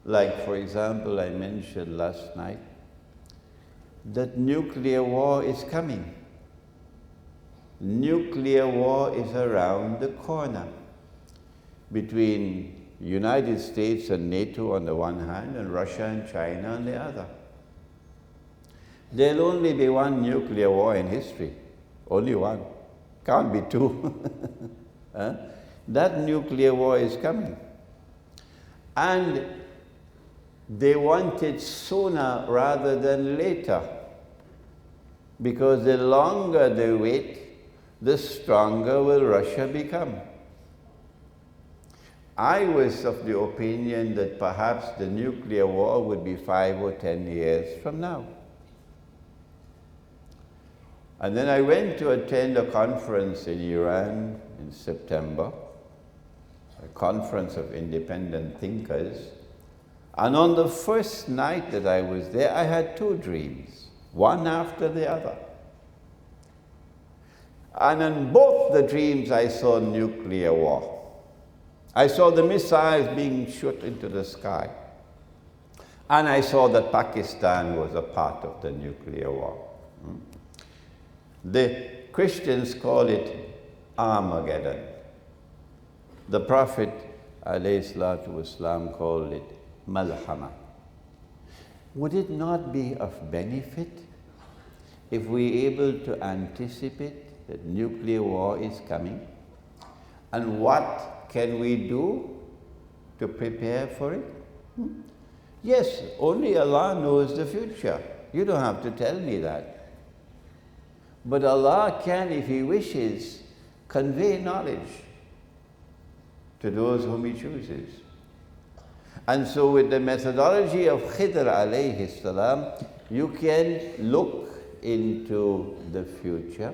Like, for example, I mentioned last night that nuclear war is coming. Nuclear war is around the corner between United States and NATO on the one hand and Russia and China on the other. There'll only be one nuclear war in history. Only one. Can't be two. Huh? That nuclear war is coming. And they want it sooner rather than later, because the longer they wait, the stronger will Russia become. I was of the opinion that perhaps the nuclear war would be 5 or 10 years from now. And then I went to attend a conference in Iran in September, a conference of independent thinkers. And on the first night that I was there, I had 2 dreams, one after the other. And in both the dreams, I saw nuclear war. I saw the missiles being shot into the sky. And I saw that Pakistan was a part of the nuclear war. The Christians call it Armageddon. The Prophet ﷺ called it Malhama. Would it not be of benefit if we are able to anticipate that nuclear war is coming? And what can we do to prepare for it? Yes, only Allah knows the future. You don't have to tell me that. But Allah can, if He wishes, convey knowledge to those whom He chooses. And so with the methodology of Khidr alayhi salam, you can look into the future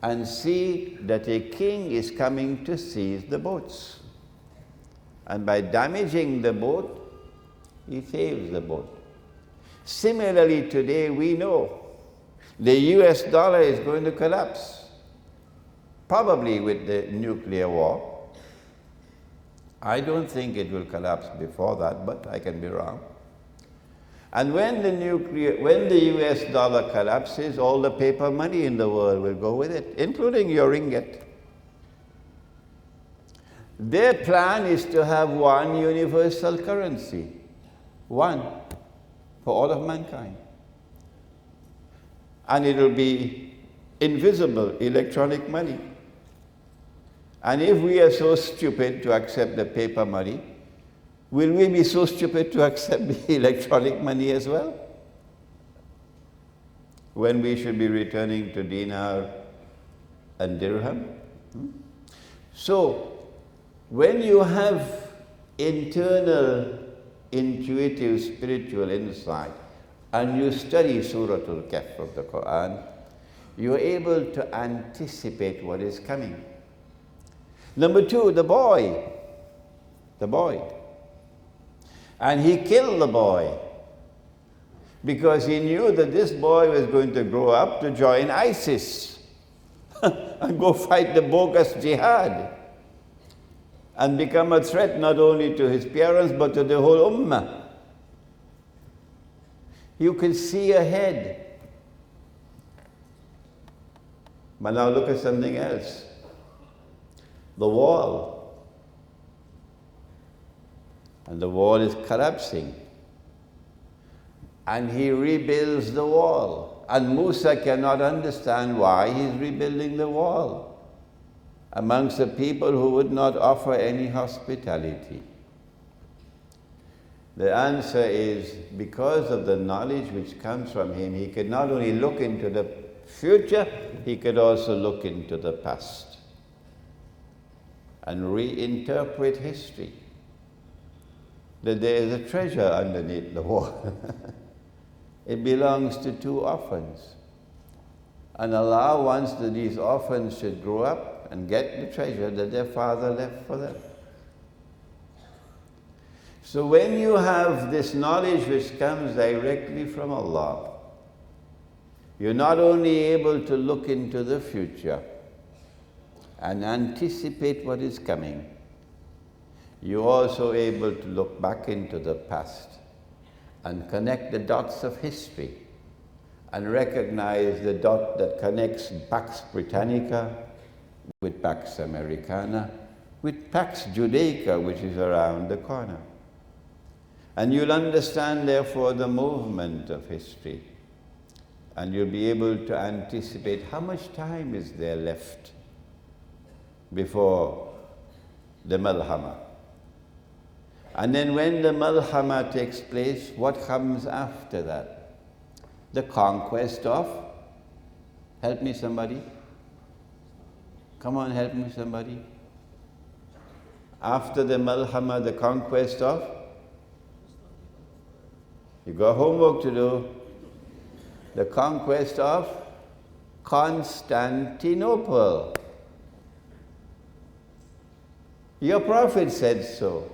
and see that a king is coming to seize the boats. And by damaging the boat, he saves the boat. Similarly, today we know the US dollar is going to collapse, probably with the nuclear war. I don't think it will collapse before that, but I can be wrong. And when the US dollar collapses, all the paper money in the world will go with it, including your ringgit. Their plan is to have one universal currency, one for all of mankind. And it will be invisible electronic money. And if we are so stupid to accept the paper money, will we be so stupid to accept the electronic money as well? When we should be returning to dinar and dirham? So, when you have internal, intuitive, spiritual insight, and you study Surah Al Khaf of the Quran, you are able to anticipate what is coming. Number two, the boy. And he killed the boy because he knew that this boy was going to grow up to join ISIS and go fight the bogus jihad and become a threat not only to his parents but to the whole ummah. You can see ahead. But now look at something else. The wall. And the wall is collapsing. And he rebuilds the wall. And Musa cannot understand why he's rebuilding the wall amongst the people who would not offer any hospitality. The answer is because of the knowledge which comes from him, he could not only look into the future, he could also look into the past and reinterpret history. That there is a treasure underneath the wall. It belongs to two orphans. And Allah wants that these orphans should grow up and get the treasure that their father left for them. So when you have this knowledge which comes directly from Allah, you're not only able to look into the future and anticipate what is coming, you're also able to look back into the past and connect the dots of history and recognize the dot that connects Pax Britannica with Pax Americana, with Pax Judaica, which is around the corner. And you'll understand, therefore, the movement of history. And you'll be able to anticipate how much time is there left before the Malhama. And then when the Malhama takes place, what comes after that? The conquest of, help me somebody. Come on, help me somebody. After the Malhama, the conquest of, you got homework to do. The conquest of Constantinople. Your prophet said so.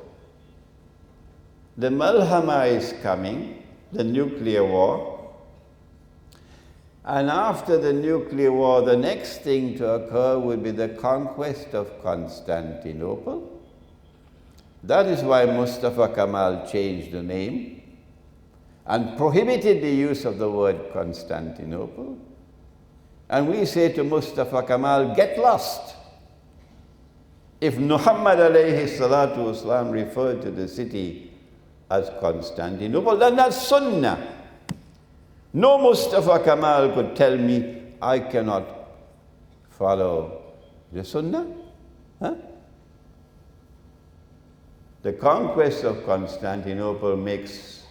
The Malhama is coming, the nuclear war. And after the nuclear war, the next thing to occur would be the conquest of Constantinople. That is why Mustafa Kemal changed the name and prohibited the use of the word Constantinople. And we say to Mustafa Kemal, get lost. If Muhammad alayhi salatu wasalam referred to the city as Constantinople, then that's Sunnah. No Mustafa Kemal could tell me I cannot follow the Sunnah. Huh? The conquest of Constantinople makes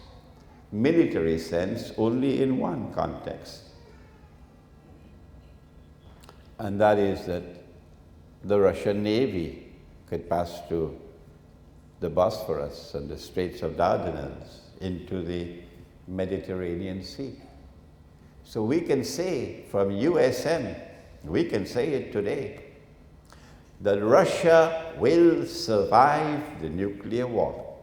military sense only in one context. And that is that the Russian Navy could pass through the Bosphorus and the Straits of Dardanelles into the Mediterranean Sea. So we can say from USM, we can say it today, that Russia will survive the nuclear war.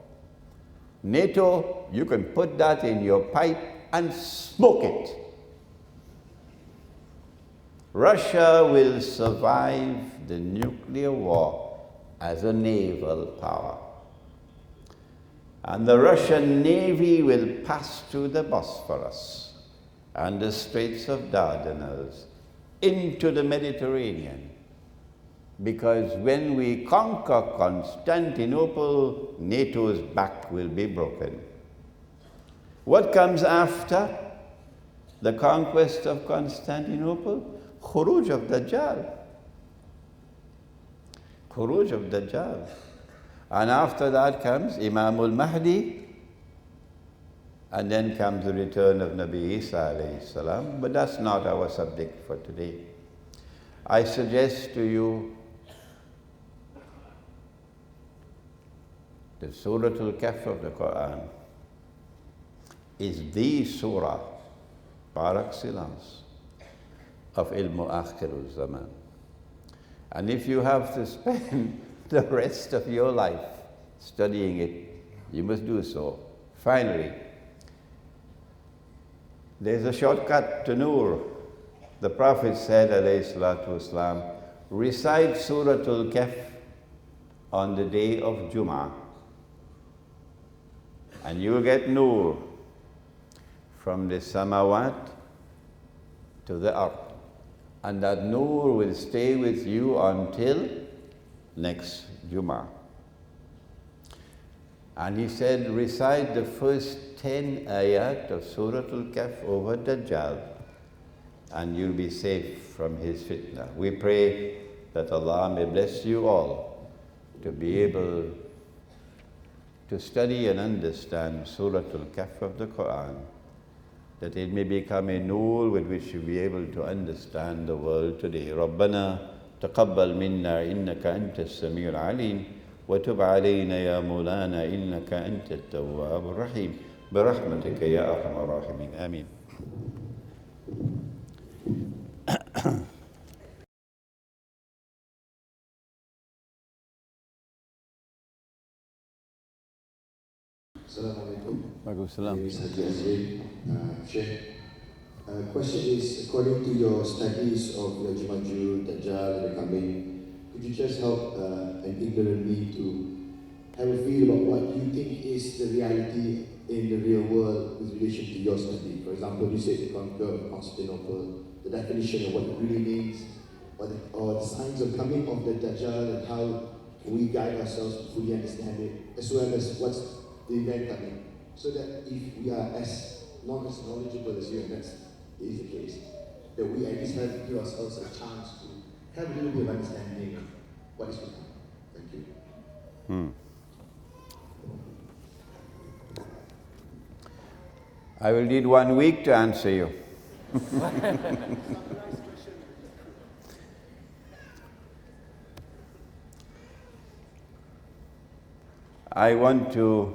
NATO, you can put that in your pipe and smoke it. Russia will survive the nuclear war as a naval power. And the Russian Navy will pass through the Bosphorus and the Straits of Dardanelles into the Mediterranean. Because when we conquer Constantinople, NATO's back will be broken. What comes after the conquest of Constantinople? Khuruj of Dajjal. Khuruj of Dajjal. And after that comes Imam al-Mahdi, and then comes the return of Nabi Isa alayhi salam, but that's not our subject for today. I suggest to you the Surah Al Khaf of the Quran is the surah par excellence of Ilmu Akhirul Zaman. And if you have to spend the rest of your life studying it, you must do so. Finally, there's a shortcut to Nur. The Prophet said, alayhi salatu wasalam, recite Surah Al Kahf on the day of Jummah, and you will get Nur from the samawat to the earth. And that Nur will stay with you until next Jummah. And he said, recite the first 10 ayat of Surah Al Kahf over Dajjal, and you'll be safe from his fitna. We pray that Allah may bless you all to be able to study and understand Surah Al Kahf of the Quran, that it may become a nur with which you'll be able to understand the world today. رَبَّنَا تَقَبَّلْ مِنَّا إِنَّكَ أَنْتَ السَّمِيعُ الْعَلِيمُ وَتُبْ عَلَيْنَا يَا مَوْلَانَا إِنَّكَ أَنْتَ التَّوَّابُ الرَّحِيمُ بِرَحْمَتِكَ يَا أَرْحَمَ الرَّاحِمِينَ آمين. Assalamualaikum. Sheikh, question is, according to your studies of the Jumanju, Dajjal, and the coming, could you just help an ignorant me to have a feel about what you think is the reality in the real world with relation to your study? For example, you said the conquer of Constantinople, the definition of what it really means, or the signs of coming of the Dajjal, and how can we guide ourselves to fully understand it, as well as what's the event coming, so that if we are as knowledgeable as you, and that is the case, that we at least give ourselves a chance to have a little bit of understanding of what is to come. Thank you. I will need 1 week to answer you. I want to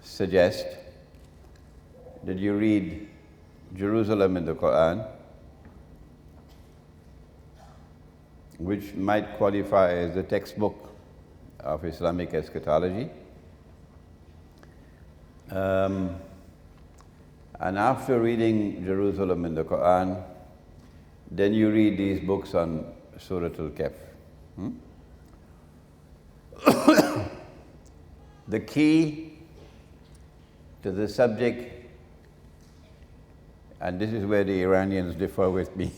suggest that you read Jerusalem in the Quran, which might qualify as the textbook of Islamic eschatology. And after reading Jerusalem in the Quran, then you read these books on Surah Al Kahf. The key to the subject, and this is where the Iranians differ with me.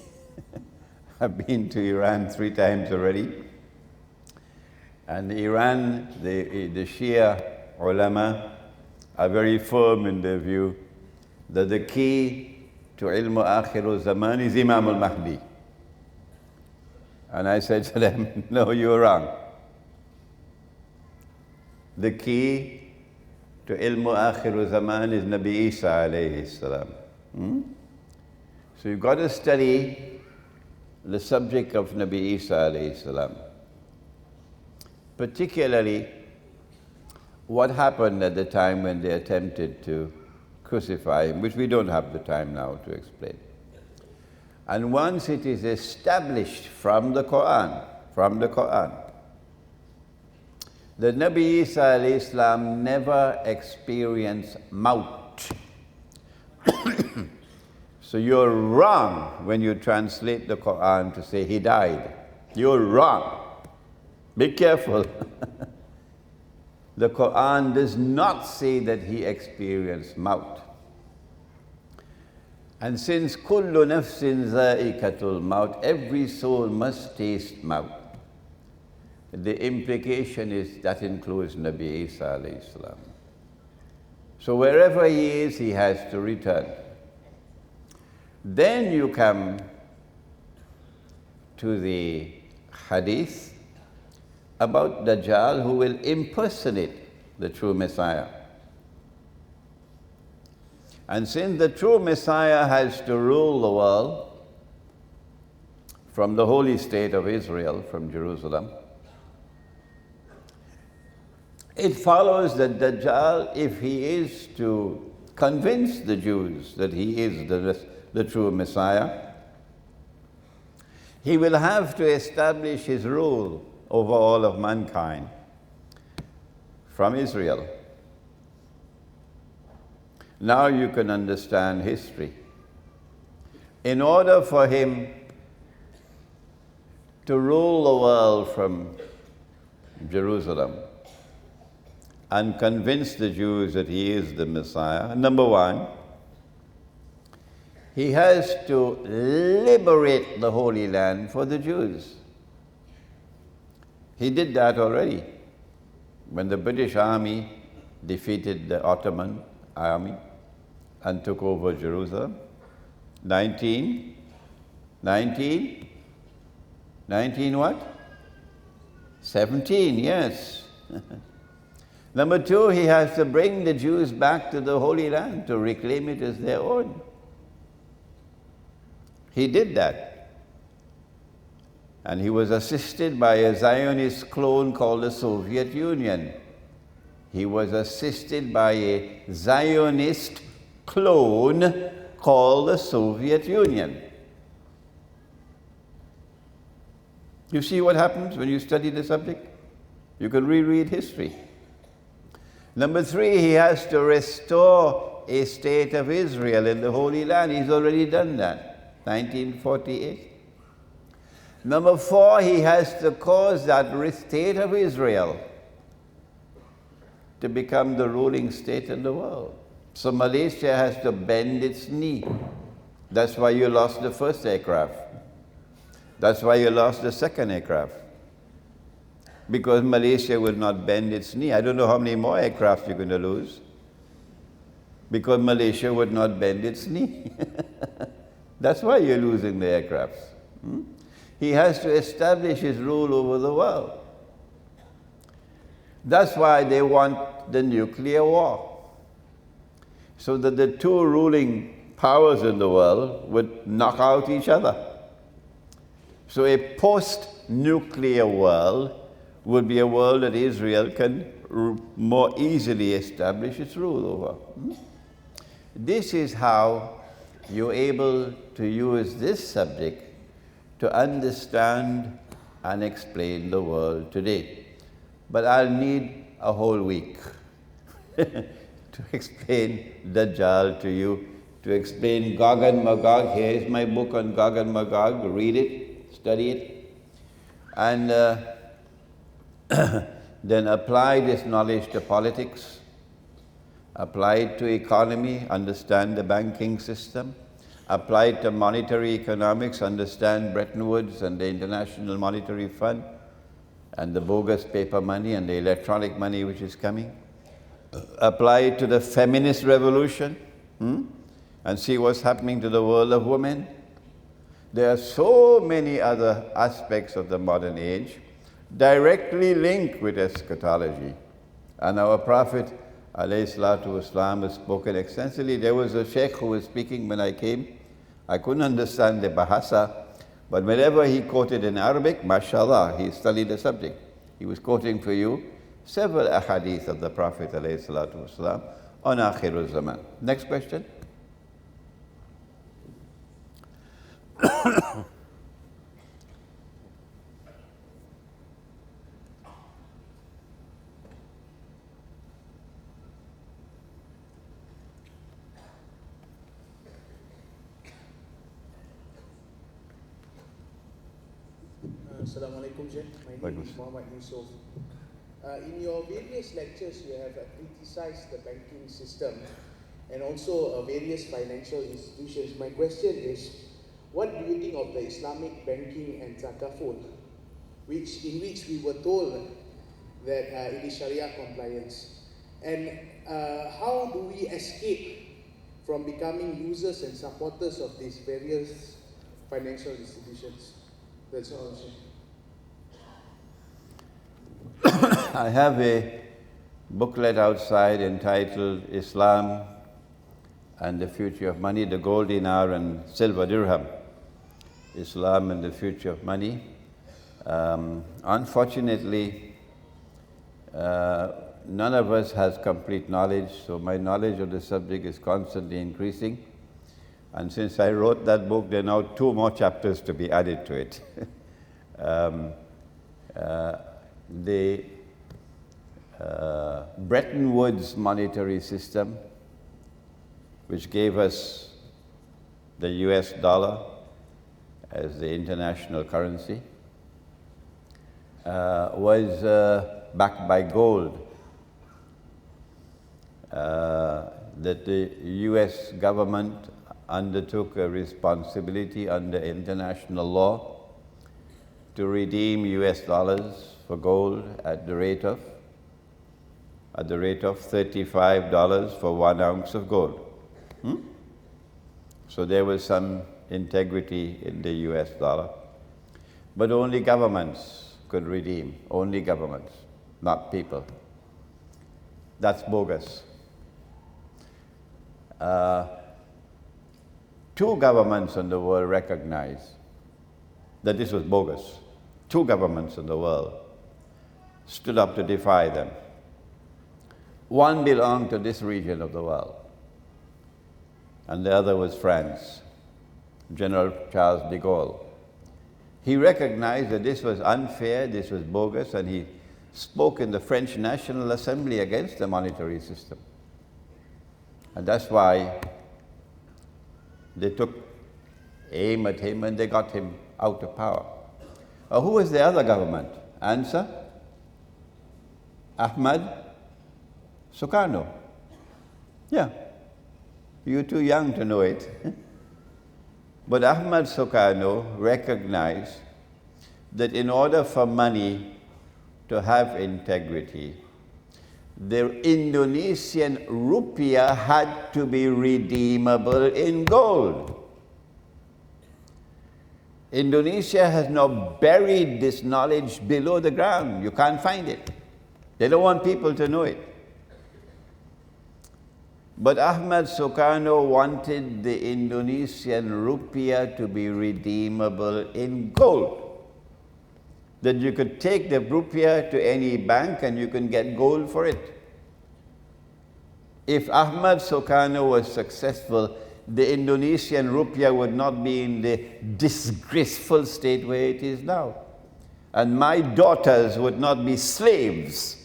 I've been to Iran 3 times already. And Iran, the Shia ulama are very firm in their view that the key to ilmu akhirul zaman is Imam al-Mahdi. And I said to them, no, you're wrong. The key to ilmu akhirul zaman is Nabi Isa alayhi salam. So you've got to study the subject of Nabi Isa alayhi salam. particularly what happened at the time when they attempted to crucify him, which we don't have the time now to explain. And once it is established from the Quran, that Nabi Isa alayhi salam never experienced maut. So you're wrong when you translate the Quran to say he died. You're wrong. Be careful. The Quran does not say that he experienced maut. And since kullu nafsin za'ikatul maut, every soul must taste maut, the implication is that includes Nabi Isa alayhi salam. So wherever he is, he has to return. Then you come to the hadith about Dajjal, who will impersonate the true Messiah. And since the true Messiah has to rule the world from the holy state of Israel, from Jerusalem, it follows that Dajjal, if he is to convince the Jews that he is the true Messiah, he will have to establish his rule over all of mankind from Israel. Now you can understand history. In order for him to rule the world from Jerusalem and convince the Jews that he is the Messiah, number one, he has to liberate the Holy Land for the Jews. He did that already when the British army defeated the Ottoman army and took over Jerusalem. 19 what? 17, yes. Number two, he has to bring the Jews back to the Holy Land to reclaim it as their own. He did that. And he was assisted by a Zionist clone called the Soviet Union. He was assisted by a Zionist clone called the Soviet Union. You see what happens when you study the subject? You can reread history. Number three, he has to restore a state of Israel in the Holy Land. He's already done that, 1948. Number four, he has to cause that state of Israel to become the ruling state in the world. So Malaysia has to bend its knee. That's why you lost the first aircraft. That's why you lost the second aircraft. Because Malaysia will not bend its knee. I don't know how many more aircraft you're going to lose. Because Malaysia would not bend its knee. That's why you're losing the aircrafts. He has to establish his rule over the world. That's why they want the nuclear war. So that the two ruling powers in the world would knock out each other. So a post-nuclear world would be a world that Israel can more easily establish its rule over. This is how you're able to use this subject to understand and explain the world today. But I'll need a whole week to explain Dajjal to you, to explain Gog and Magog. Here is my book on Gog and Magog. Read it, study it, and then apply this knowledge to politics, apply it to economy, understand the banking system, apply it to monetary economics, understand Bretton Woods and the International Monetary Fund, and the bogus paper money and the electronic money which is coming. Apply it to the feminist revolution, and see what's happening to the world of women. There are so many other aspects of the modern age directly linked with eschatology. And our Prophet ﷺ has spoken extensively. There was a sheikh who was speaking when I came. I couldn't understand the bahasa, but whenever he quoted in Arabic, mashallah, he studied the subject. He was quoting for you several ahadith of the Prophet ﷺ on Akhirul Zaman. Next question. Assalamu alaikum, Sheikh. My name is Muhammad Yusuf. In your various lectures, you have criticized the banking system and also various financial institutions. My question is, what do you think of the Islamic banking and takaful, in which we were told that it is Sharia compliance? And how do we escape from becoming users and supporters of these various financial institutions? That's all, Sheikh. I have a booklet outside entitled Islam and the Future of Money, the gold dinar and silver dirham. Islam and the Future of Money. Unfortunately, none of us has complete knowledge, so my knowledge of the subject is constantly increasing. And since I wrote that book, there are now 2 more chapters to be added to it. The Bretton Woods monetary system, which gave us the US dollar as the international currency, was backed by gold. That the US government undertook a responsibility under international law to redeem US dollars for gold at the rate of $35 for 1 ounce of gold. So there was some integrity in the US dollar. But only governments could redeem, only governments, not people. That's bogus. 2 governments in the world recognized that this was bogus. 2 governments in the world stood up to defy them. One belonged to this region of the world, and the other was France, General Charles de Gaulle. He recognized that this was unfair, this was bogus, and he spoke in the French National Assembly against the monetary system. And that's why they took aim at him and they got him out of power. Who was the other government? Answer? Ahmad Sukarno. Yeah, you're too young to know it. But Ahmad Sukarno recognized that in order for money to have integrity, the Indonesian rupiah had to be redeemable in gold. Indonesia has now buried this knowledge below the ground. You can't find it. They don't want people to know it. But Ahmad Sukarno wanted the Indonesian rupiah to be redeemable in gold. That you could take the rupiah to any bank and you can get gold for it. If Ahmad Sukarno was successful, the Indonesian rupiah would not be in the disgraceful state where it is now. And my daughters would not be slaves.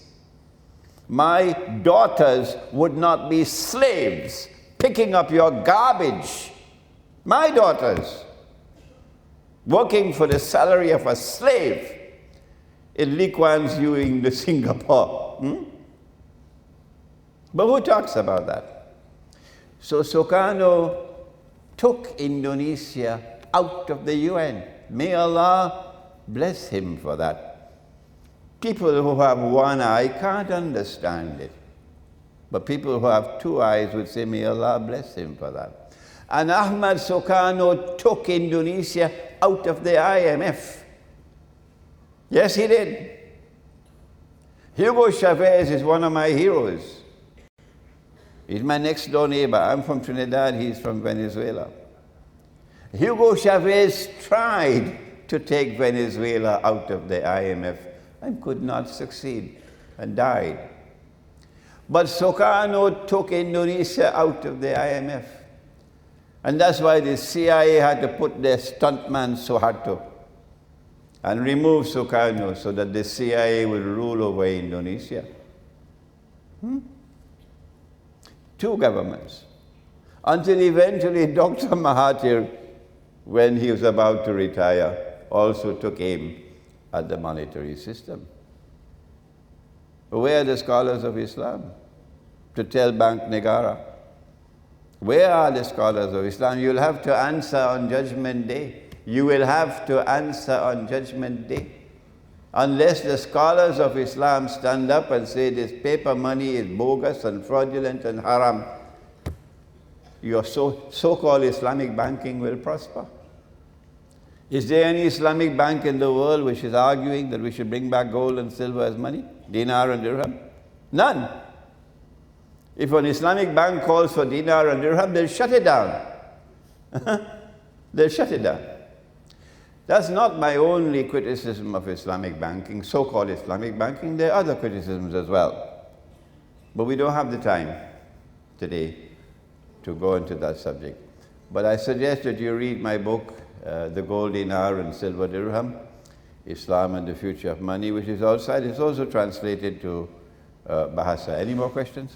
My daughters would not be slaves picking up your garbage. My daughters working for the salary of a slave in Lee Kuan Yew in Singapore. But who talks about that? So Sukarno took Indonesia out of the UN. May Allah bless him for that. People who have one eye can't understand it. But people who have 2 eyes would say, may Allah bless him for that. And Ahmad Sukarno took Indonesia out of the IMF. Yes, he did. Hugo Chavez is one of my heroes. He's my next door neighbor. I'm from Trinidad, he's from Venezuela. Hugo Chavez tried to take Venezuela out of the IMF, and could not succeed and died. But Sukarno took Indonesia out of the IMF. And that's why the CIA had to put their stuntman Suharto and remove Sukarno so that the CIA will rule over Indonesia. Two governments. Until eventually Dr. Mahathir, when he was about to retire, also took aim at the monetary system. Where are the scholars of Islam to tell Bank Negara? Where are the scholars of Islam? You'll have to answer on Judgment Day. You will have to answer on Judgment Day. Unless the scholars of Islam stand up and say this paper money is bogus and fraudulent and haram, your so-called Islamic banking will prosper. Is there any Islamic bank in the world which is arguing that we should bring back gold and silver as money? Dinar and dirham? None. If an Islamic bank calls for dinar and dirham, they'll shut it down. They'll shut it down. That's not my only criticism of Islamic banking, so-called Islamic banking. There are other criticisms as well. But we don't have the time today to go into that subject. But I suggest that you read my book, The Gold Dinar and Silver Dirham, Islam and the Future of Money, which is outside. It's also translated to Bahasa. Any more questions?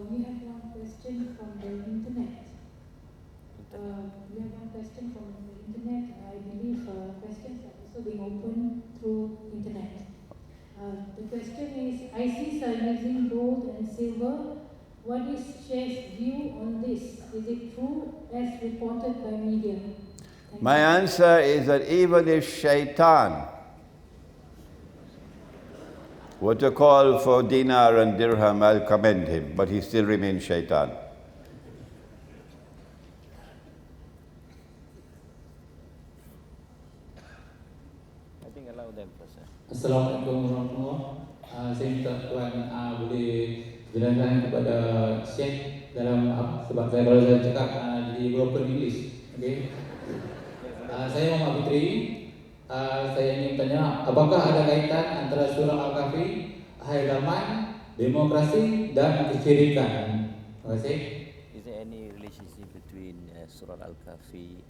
We have one question from the internet. I believe questions are also being opened through internet. The question is, ISIS are using gold and silver. What is Sheikh's view on this? Is it true as reported by media? My answer is that even if shaitan were to call for dinar and dirham, I'll commend him, but he still remains shaitan. I think allow them first. Assalamualaikum warahmatullahi. Saya minta Tuan boleh jelaskan kepada Syekh dalam sebab kalau saya cakap di broken English, okay? Saya Muhammad Fitri. Saya ingin tanya, apakah ada kaitan antara Surah Al Khaf, akhir zaman, demokrasi dan kesyirikan? Terima kasih. Is there any relationship between Surah Al Khaf,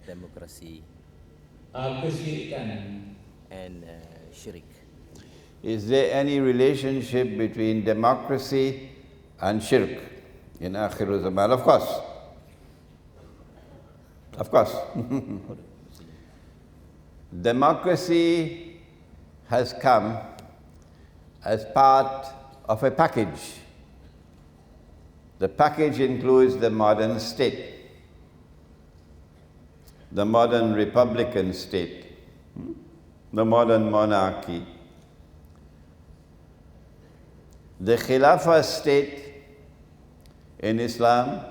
democracy, Kesyirikan and shirk? Is there any relationship between democracy and shirk in Akhir Zaman? Of course. Of course. Democracy has come as part of a package. The package includes the modern state, the modern republican state, the modern monarchy, the Khilafah state in Islam,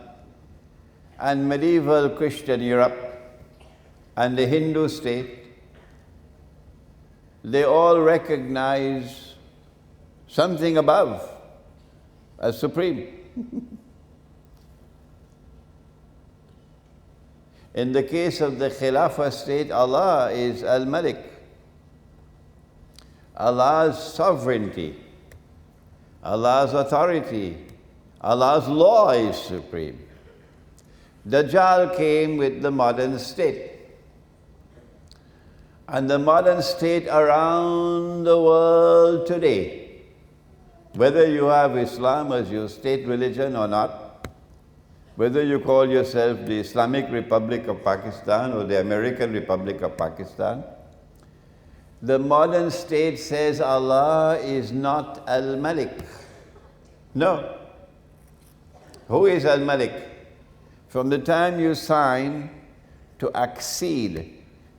and medieval Christian Europe, and the Hindu state. They all recognize something above as supreme. In the case of the Khilafah state, Allah is Al-Malik. Allah's sovereignty, Allah's authority, Allah's law is supreme. Dajjal came with the modern state. And the modern state around the world today, whether you have Islam as your state religion or not, whether you call yourself the Islamic Republic of Pakistan or the American Republic of Pakistan, the modern state says Allah is not Al-Malik. No. Who is Al-Malik? From the time you sign to accede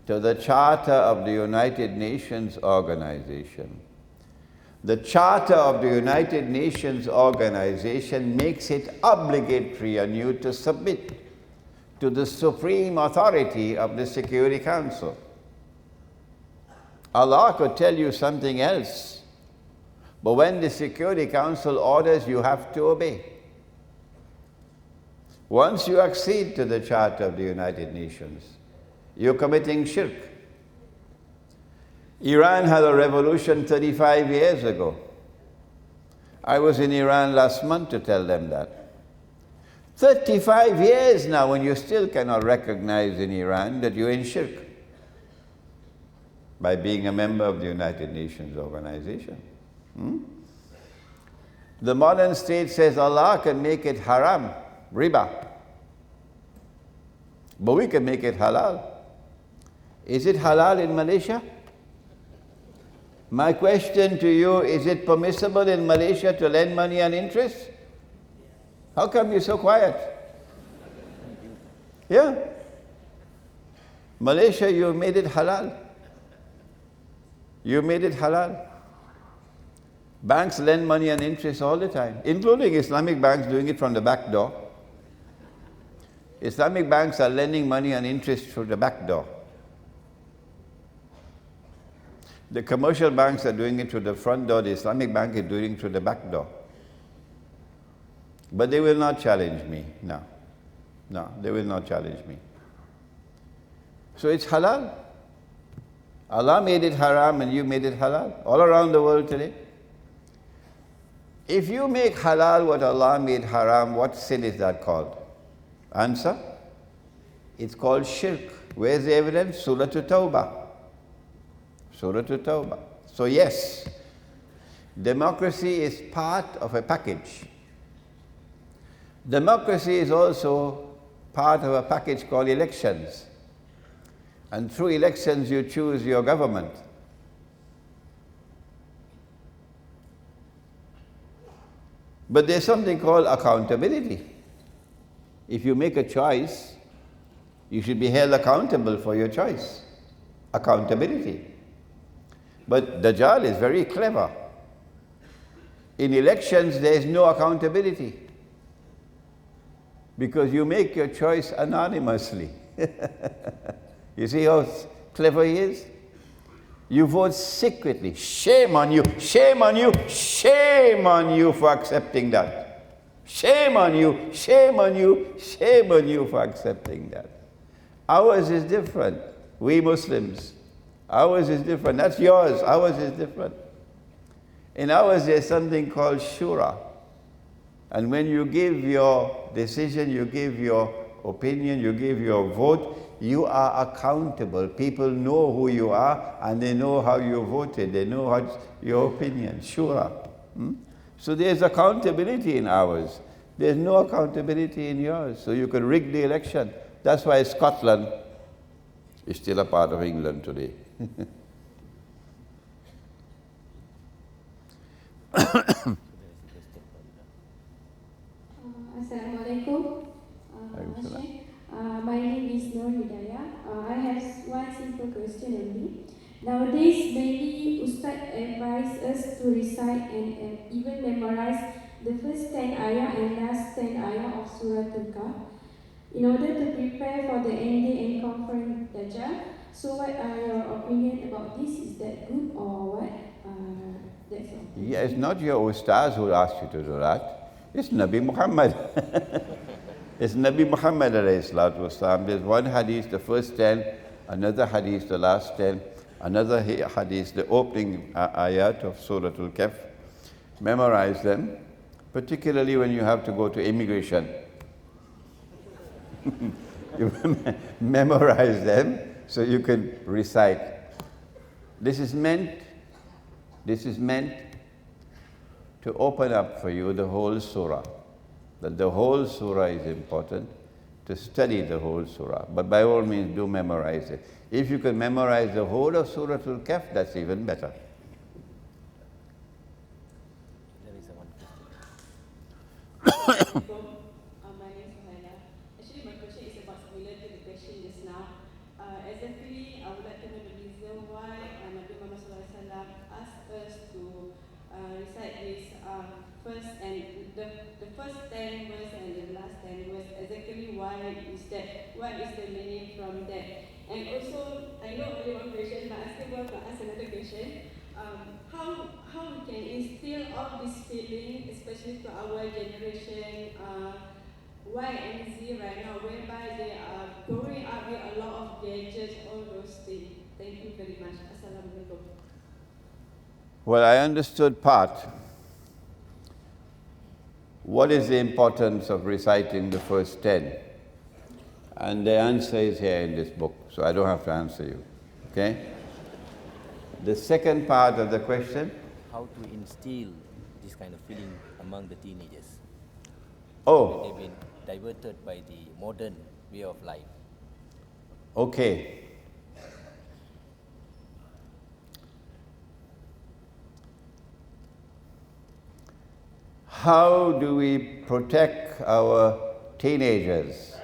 to the Charter of the United Nations Organization. The Charter of the United Nations Organization makes it obligatory on you to submit to the supreme authority of the Security Council. Allah could tell you something else, but when the Security Council orders, you have to obey. Once you accede to the Charter of the United Nations, you're committing shirk. Iran had a revolution 35 years ago. I was in Iran last month to tell them that. 35 years now, and you still cannot recognize in Iran that you're in shirk by being a member of the United Nations organization. The modern state says Allah can make it haram, riba, but we can make it halal. Is it halal in Malaysia? My question to you, is it permissible in Malaysia to lend money on interest? How come you're so quiet? Yeah. Malaysia, you made it halal. You made it halal. Banks lend money on interest all the time, including Islamic banks doing it from the back door. Islamic banks are lending money on interest through the back door. The commercial banks are doing it through the front door. The Islamic bank is doing it through the back door. But they will not challenge me. No. No, they will not challenge me. So it's halal. Allah made it haram and you made it halal. All around the world today. If you make halal what Allah made haram, what sin is that called? Answer? It's called shirk. Where's the evidence? Surah At-Tawbah. Surah At-Tawbah. So yes, democracy is part of a package. Democracy is also part of a package called elections. And through elections you choose your government. But there's something called accountability. If you make a choice, you should be held accountable for your choice. Accountability. But Dajjal is very clever. In elections, there is no accountability. Because you make your choice anonymously. You see how clever he is? You vote secretly. Shame on you, shame on you, shame on you for accepting that. Shame on you, shame on you, shame on you for accepting that. Ours is different. We Muslims. Ours is different. That's yours. Ours is different. In ours, there's something called shura. And when you give your decision, you give your opinion, you give your vote, you are accountable. People know who you are and they know how you voted. They know how your opinion. Shura. So there's accountability in ours. There's no accountability in yours. So you can rig the election. That's why Scotland is still a part of England today. Assalamualaikum. My name is Nur Hidayah. I have one simple question only. Nowadays, many Ustad advise us to recite and even memorize the first 10 ayah and last 10 ayah of Surah Al Khaf in order to prepare for the end-day encountering Dajjal. So what are your opinion about this? Is that good or what? That's all. Yeah, it's not your ustaz who asked you to do that. It's Nabi Muhammad. It's Nabi Muhammad alayhi salatu wasalam. There's one hadith, the first 10, another hadith, the last 10, another hadith, the opening ayat of Surah Al Kahf. Memorize them, particularly when you have to go to immigration. You memorize them so you can recite. This is meant to open up for you the whole surah. That the whole surah is important, to study the whole surah. But by all means, do memorize it. If you can memorize the whole of Surah Al Kahf, that's even better. There is one question. My name is Suhaila. Actually, my question is about similar to the question just now. Exactly, I would like to know the reason why Nabi Muhammad SAW asked us to recite this first and the first 10 words and the last 10 words. Exactly why is that? What is the meaning from that? And also, I know only one question, but I still want to ask another question. How we can instill all this feeling, especially to our generation, Y and Z right now, whereby they are growing up with a lot of gadgets, all those things. Thank you very much. Assalamualaikum. Well, I understood part. What is the importance of reciting the first 10? And the answer is here in this book, so I don't have to answer you. Okay? The second part of the question? How to instill this kind of feeling among the teenagers? Oh. They've been diverted by the modern way of life. Okay. How do we protect our teenagers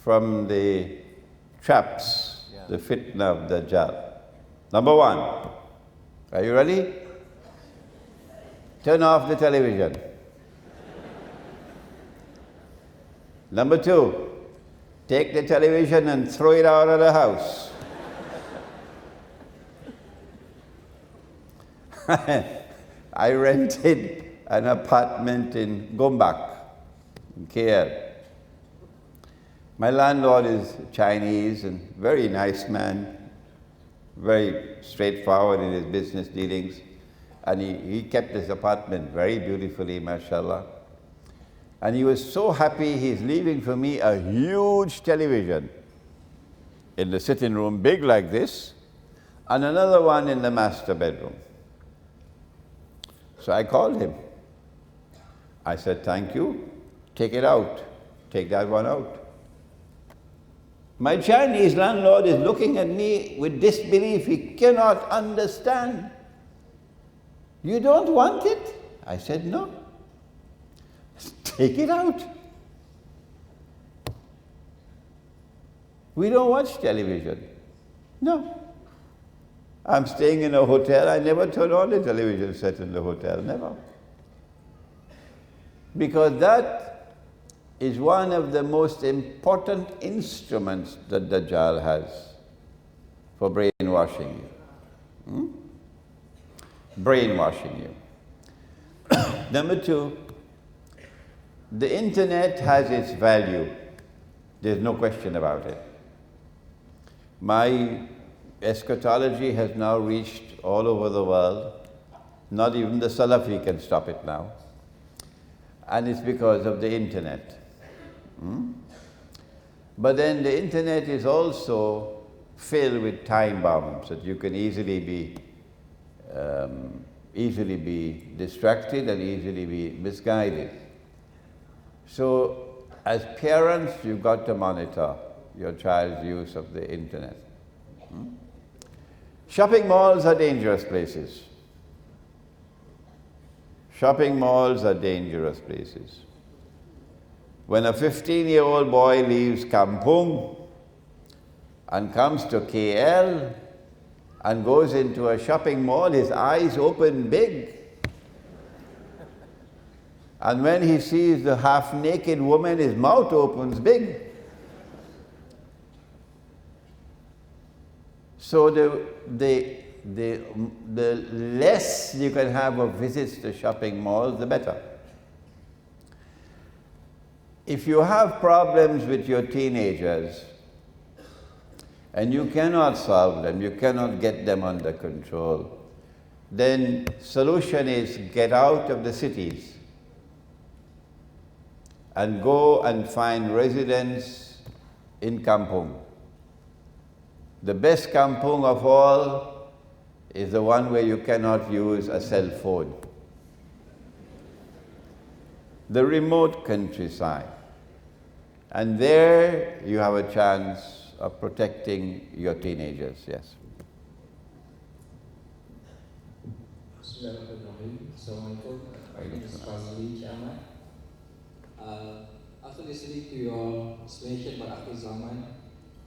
from the traps, the fitna of Dajjal? Number one, are you ready? Turn off the television. Number two, take the television and throw it out of the house. I rented an apartment in Gombak, in KL. My landlord is Chinese and very nice man, very straightforward in his business dealings. And he kept his apartment very beautifully, mashallah. And he was so happy he's leaving for me a huge television in the sitting room, big like this, and another one in the master bedroom. So I called him. I said, thank you, take it out, take that one out. My Chinese landlord is looking at me with disbelief. He cannot understand. You don't want it? I said, no. Take it out. We don't watch television. No. I'm staying in a hotel. I never turn on the television set in the hotel, never. Because that is one of the most important instruments that Dajjal has for brainwashing you. Brainwashing you. Number two, the internet has its value. There's no question about it. My eschatology has now reached all over the world. Not even the Salafi can stop it now. And it's because of the internet. But then the internet is also filled with time bombs that you can easily be distracted and easily be misguided. So as parents, you've got to monitor your child's use of the internet. Shopping malls are dangerous places. Shopping malls are dangerous places. When a 15-year-old boy leaves Kampung and comes to KL and goes into a shopping mall, his eyes open big. And when he sees the half-naked woman, his mouth opens big. So the less you can have of visits to shopping malls, the better. If you have problems with your teenagers and you cannot solve them, you cannot get them under control, then solution is get out of the cities and go and find residence in kampung. The best kampung of all is the one where you cannot use a cell phone. The remote countryside. And there you have a chance of protecting your teenagers, yes. Assalamualaikum. My name is Fazli Chairman. After listening to your explanation about Akhir Zaman,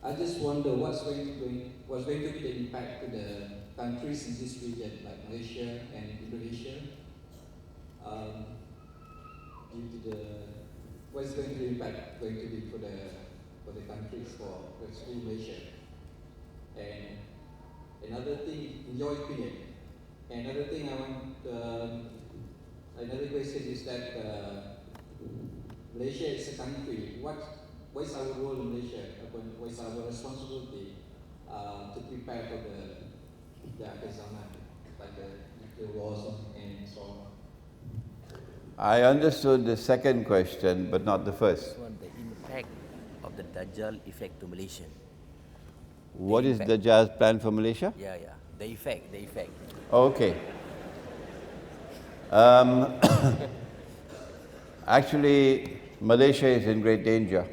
I just wonder what's going to be the impact to the countries in this region, like Malaysia and Indonesia, due to what's going to be the impact going to be for the countries, for especially Malaysia. And another thing, in your opinion, another thing I want, another question is that Malaysia is a country. What is our role in Malaysia? What is our responsibility to prepare for the akhir zaman, like the wars and so on? I understood the second question, but not the first. One, the impact of the Dajjal effect to Malaysia. What is Dajjal's plan for Malaysia? Yeah. The effect. Okay. Actually, Malaysia is in great danger.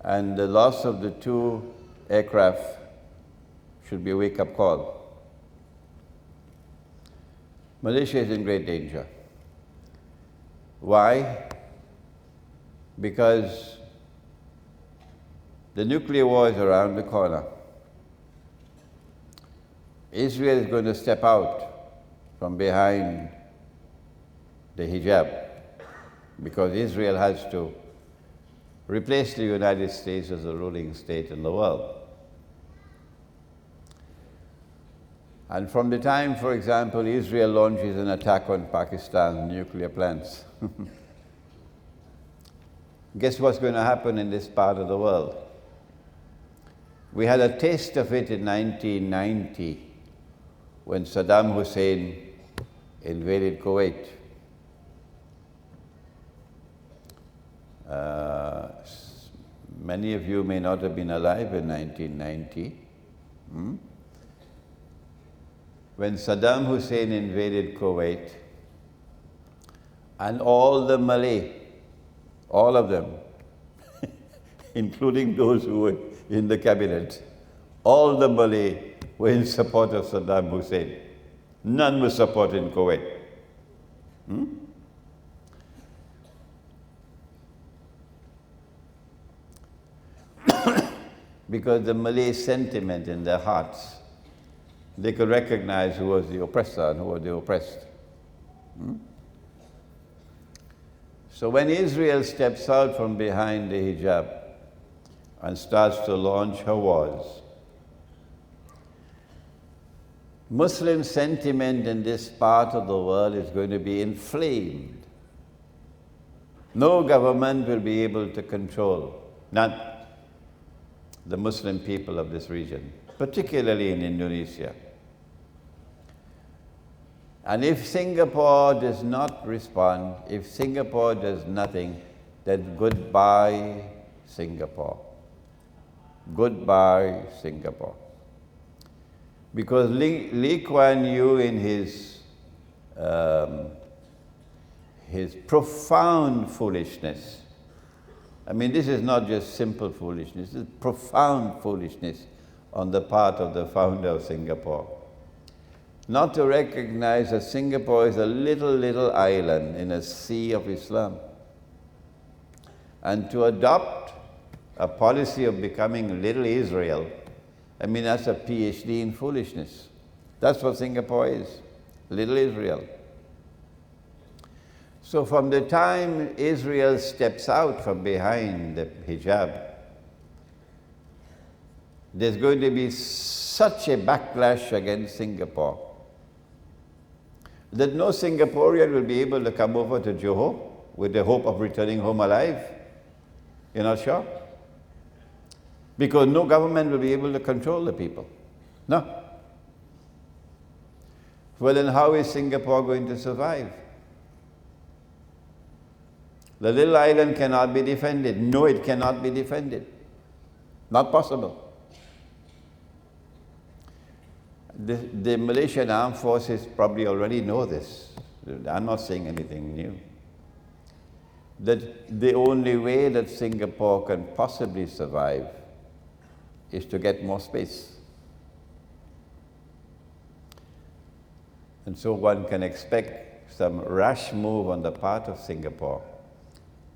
And the loss of the 2 aircraft should be a wake-up call. Malaysia is in great danger. Why? Because the nuclear war is around the corner. Israel is going to step out from behind the hijab because Israel has to replace the United States as the ruling state in the world. And from the time, for example, Israel launches an attack on Pakistan's nuclear plants, guess what's going to happen in this part of the world? We had a taste of it in 1990 when Saddam Hussein invaded Kuwait. Many of you may not have been alive in 1990. When Saddam Hussein invaded Kuwait, and all the Malay, all of them, including those who were in the cabinet, all the Malay were in support of Saddam Hussein. None were supporting Kuwait. Because the Malay sentiment in their hearts, they could recognize who was the oppressor and who was the oppressed. So when Israel steps out from behind the hijab and starts to launch her wars, Muslim sentiment in this part of the world is going to be inflamed. No government will be able to control, none, the Muslim people of this region, particularly in Indonesia. And if Singapore does not respond, if Singapore does nothing, then goodbye, Singapore. Goodbye, Singapore. Because Lee Kuan Yew, in his profound foolishness, I mean, this is not just simple foolishness, this is profound foolishness on the part of the founder of Singapore. Not to recognize that Singapore is a little island in a sea of Islam, and to adopt a policy of becoming little Israel, I mean, that's a PhD in foolishness. That's what Singapore is, little Israel. So from the time Israel steps out from behind the hijab, there's going to be such a backlash against Singapore that no Singaporean will be able to come over to Johor with the hope of returning home alive. You're not sure? Because no government will be able to control the people. No. Well, then how is Singapore going to survive? The little island cannot be defended. No, it cannot be defended. Not possible. The Malaysian armed forces probably already know this. I'm not saying anything new. That the only way that Singapore can possibly survive is to get more space. And so one can expect some rash move on the part of Singapore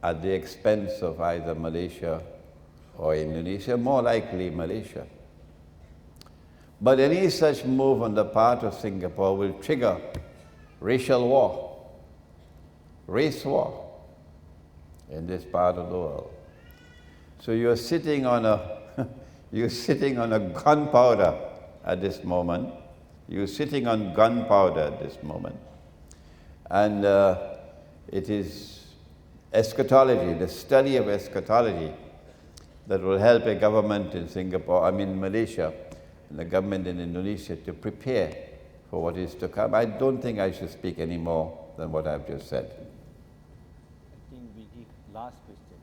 at the expense of either Malaysia or Indonesia, more likely Malaysia. But any such move on the part of Singapore will trigger racial war, race war in this part of the world. So you're sitting on a gunpowder at this moment. You're sitting on gunpowder at this moment. And It is eschatology, the study of eschatology, that will help a government in Malaysia, and the government in Indonesia to prepare for what is to come. I don't think I should speak any more than what I've just said. I think we give last question.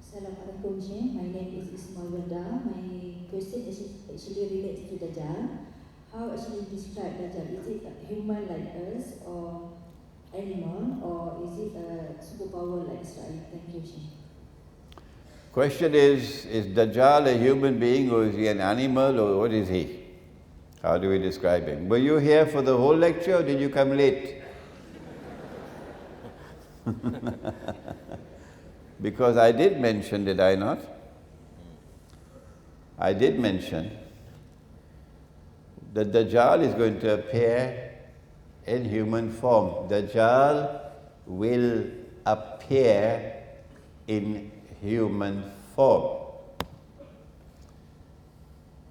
Assalamualaikum, Sheikh. My name is Ismail Wanda. My question is actually relates to Dajjal. How actually describe Dajjal? Is it a human like us, or animal, or is it a superpower like Israel? Thank you, Sheikh. Question is Dajjal a human being, or is he an animal, or what is he? How do we describe him? Were you here for the whole lecture, or did you come late? Because I did mention, did I not? I did mention that Dajjal is going to appear in human form. Dajjal will appear in human form.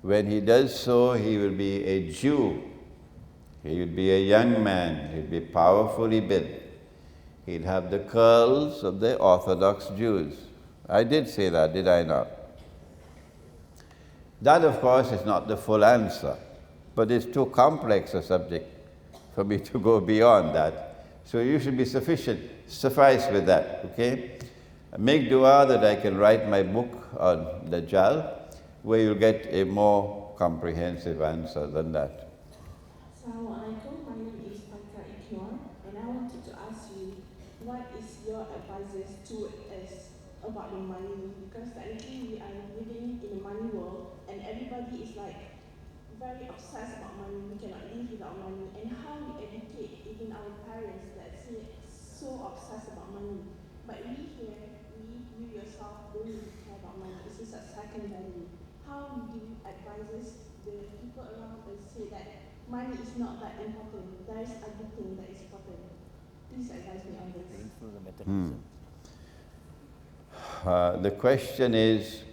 When he does so, he will be a Jew. He will be a young man. He'll be powerfully built. He'll have the curls of the Orthodox Jews. I did say that, did I not? That, of course, is not the full answer, but it's too complex a subject for me to go beyond that. So you should be suffice with that, okay? Make dua that I can write my book on Dajjal, where you'll get a more comprehensive answer than that. Assalamualaikum, my name is Patra Iknor, and I wanted to ask you, what is your advice to us about the money? Because technically we are living in a money world, and everybody is like very obsessed about money. We cannot live without money, and how we educate even our parents that say so obsessed about money. But we here, you yourself don't really care about money. This is a second value. How do you advise the people around us say that money is not that important? There is other thing that is important. Please advise me on this. The question is,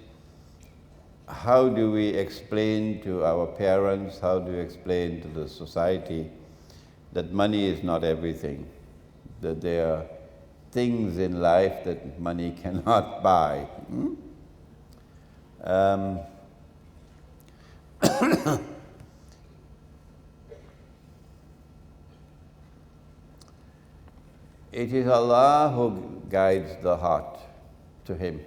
how do we explain to our parents, how do we explain to the society that money is not everything, that there are things in life that money cannot buy? It is Allah who guides the heart to Him.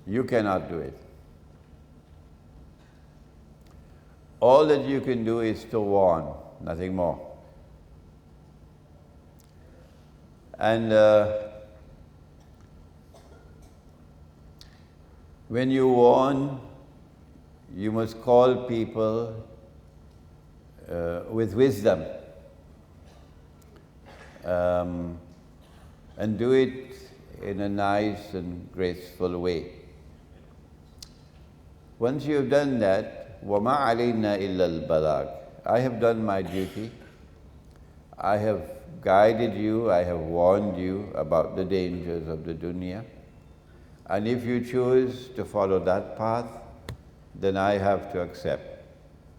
You cannot do it. All that you can do is to warn, nothing more. And when you warn, you must call people with wisdom, and do it in a nice and graceful way. Once you have done that, وَمَا عَلَيْنَا إِلَّا الْبَلَاغِ, I have done my duty. I have guided you, I have warned you about the dangers of the dunya. And if you choose to follow that path, then I have to accept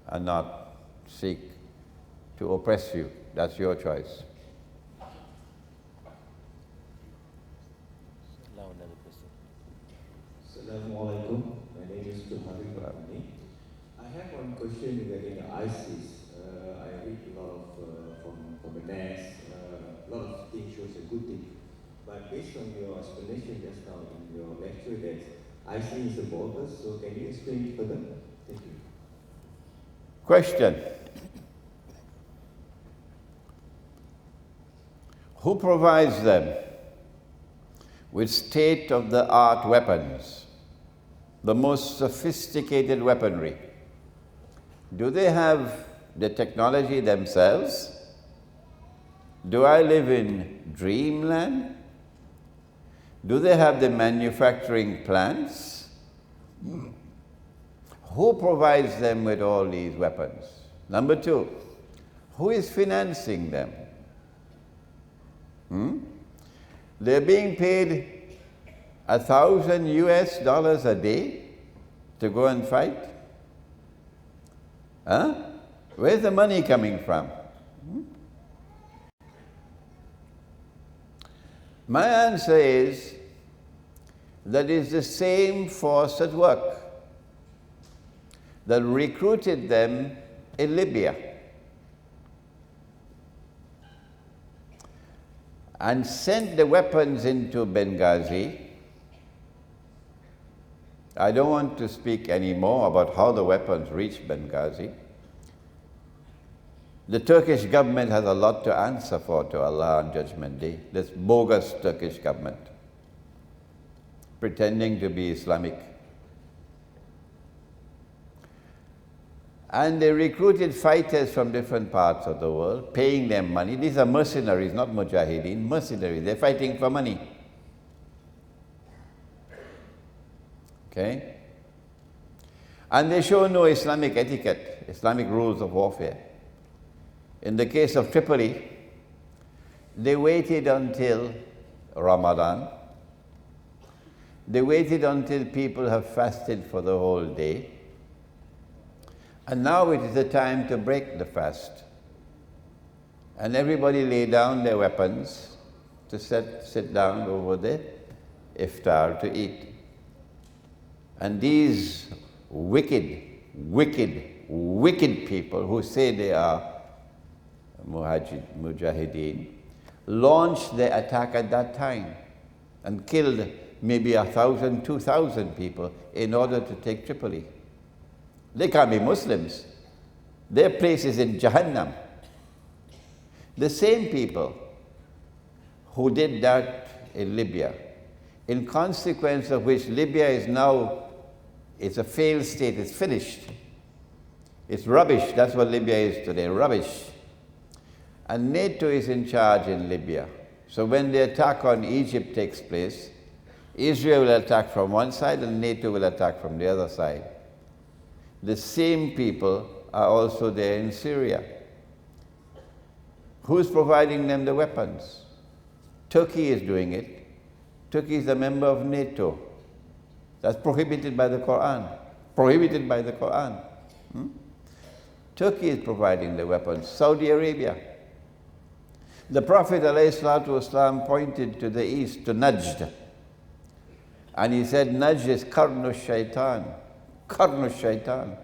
and not seek to oppress you. That's your choice. Assalamualaikum. My name is Tuhari Rahmani. I have one question regarding ISIS. I read a lot from the NAS, a lot of things shows a good thing. But based on your explanation just now in your lecture that ISIS is a bogus, so can you explain it further? Thank you. Question. Who provides them with state-of-the-art weapons, the most sophisticated weaponry? Do they have the technology themselves? Do I live in dreamland? Do they have the manufacturing plants? Who provides them with all these weapons? Number two, who is financing them? They're being paid $1,000 a day to go and fight? Where's the money coming from? My answer is that it's the same force at work that recruited them in Libya and sent the weapons into Benghazi. I don't want to speak anymore about how the weapons reached Benghazi. The Turkish government has a lot to answer for to Allah on Judgment Day. This bogus Turkish government, pretending to be Islamic. And they recruited fighters from different parts of the world, paying them money. These are mercenaries, not mujahideen, mercenaries. They're fighting for money. Okay? And they show no Islamic etiquette, Islamic rules of warfare. In the case of Tripoli, they waited until Ramadan. They waited until people have fasted for the whole day. And now it is the time to break the fast. And everybody lay down their weapons to sit down over the iftar to eat. And these wicked, wicked, wicked people who say they are mujahideen launched their attack at that time and killed maybe 1,000, 2,000 people in order to take Tripoli. They can't be Muslims. Their place is in Jahannam. The same people who did that in Libya, in consequence of which Libya is now, it's a failed state, it's finished. It's rubbish, that's what Libya is today, rubbish. And NATO is in charge in Libya. So when the attack on Egypt takes place, Israel will attack from one side and NATO will attack from the other side. The same people are also there in Syria. Who's providing them the weapons? Turkey is doing it. Turkey is a member of NATO. That's prohibited by the Quran. Prohibited by the Quran. Turkey is providing the weapons. Saudi Arabia. The Prophet ﷺ pointed to the east, to Najd. And he said, Najd is Qarnu Shaitan. Qarnu Shaitan.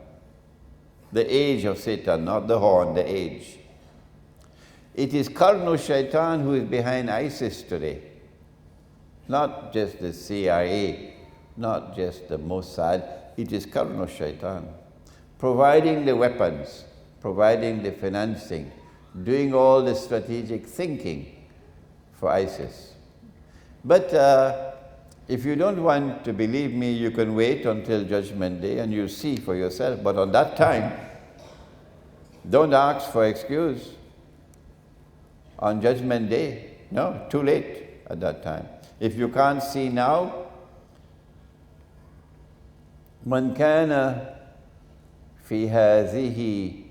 The age of Satan, not the horn, the age. It is Qarnu Shaitan who is behind ISIS today. Not just the CIA, not just the Mossad. It is Qarnu Shaitan. Providing the weapons, providing the financing, doing all the strategic thinking for ISIS. But if you don't want to believe me, you can wait until Judgment Day and you'll see for yourself. But on that time, don't ask for excuse. On Judgment Day, no, too late at that time. If you can't see now, man kana fi hadhihi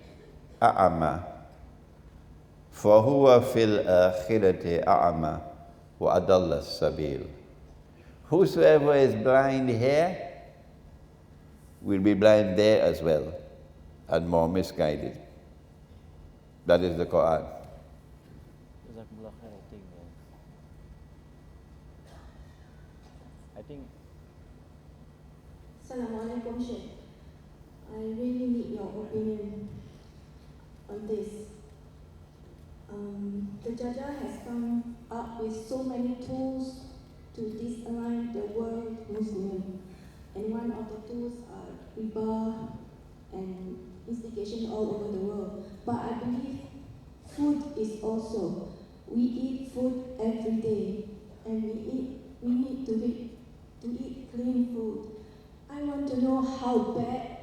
a'ama فَهُوَ فِي الْآخِرَةِ أَعْمَى وَأَضَلَّ السَّبِيلِ. Whosoever is blind here will be blind there as well and more misguided. That is the Quran. I think Assalamu alaikum, Sheikh. I really need your opinion on this. The Jaja has come up with so many tools to disalign the world Muslim. And one of the tools are riba and instigation all over the world. But I believe food is also. We eat food every day, and we need to eat clean food. I want to know how bad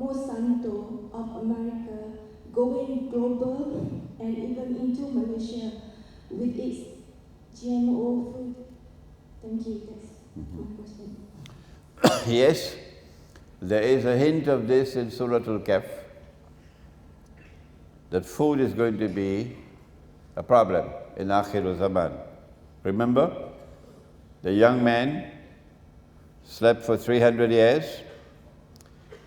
Monsanto of America going global and even into Malaysia with its GMO food. Thank you. That's my question. Yes, there is a hint of this in Surah Al Khaf, that food is going to be a problem in Akhir Zaman. Remember, the young man slept for 300 years.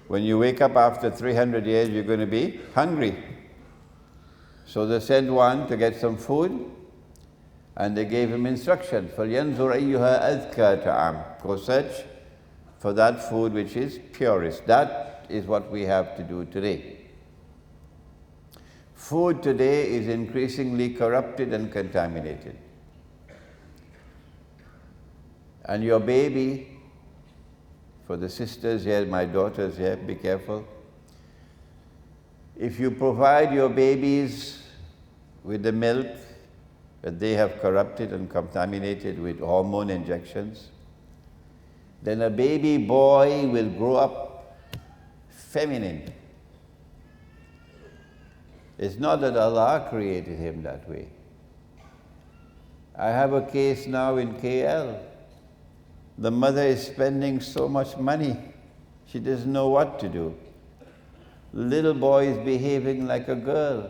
When you wake up after 300 years, you're going to be hungry. So they sent one to get some food, And they gave him instruction, فَلْيَنْظُرْ أَيُّهَا أَذْكَى طَعَامٍ. Go search for that food which is purest. That is what we have to do today. Food today is increasingly corrupted and contaminated. And your baby, for the sisters here, my daughters here, be careful. If you provide your babies with the milk that they have corrupted and contaminated with hormone injections, then a baby boy will grow up feminine. It's not that Allah created him that way. I have a case now in KL. The mother is spending so much money, she doesn't know what to do. Little boy is behaving like a girl.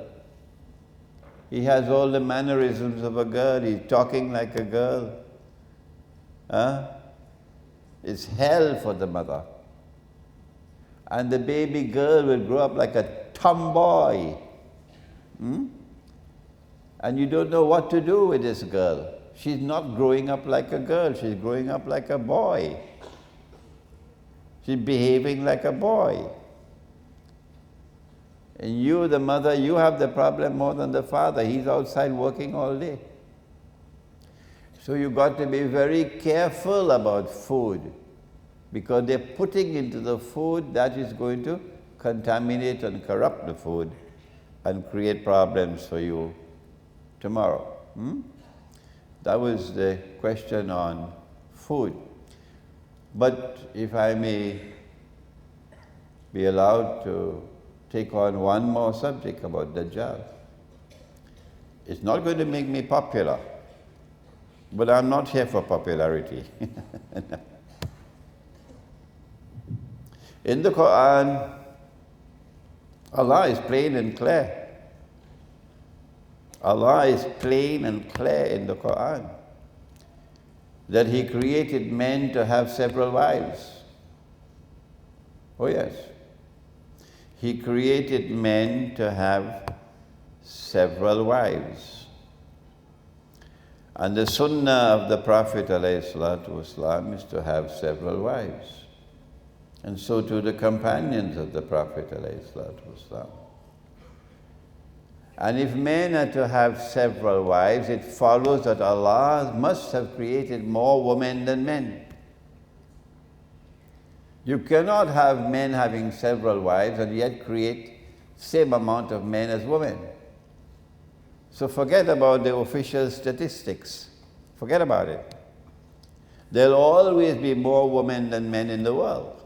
He has all the mannerisms of a girl, he's talking like a girl. It's hell for the mother. And the baby girl will grow up like a tomboy. And you don't know what to do with this girl. She's not growing up like a girl, she's growing up like a boy. She's behaving like a boy. And you, the mother, you have the problem more than the father. He's outside working all day. So you've got to be very careful about food, because they're putting into the food that is going to contaminate and corrupt the food and create problems for you tomorrow. That was the question on food. But if I may be allowed to take on one more subject about Dajjal. It's not going to make me popular, but I'm not here for popularity. In the Quran, Allah is plain and clear. Allah is plain and clear in the Quran that He created men to have several wives. Oh yes. He created men to have several wives. And the sunnah of the Prophet ﷺ is to have several wives. And so too the companions of the Prophet ﷺ. And if men are to have several wives, it follows that Allah must have created more women than men. You cannot have men having several wives and yet create same amount of men as women. So forget about the official statistics. Forget about it. There'll always be more women than men in the world.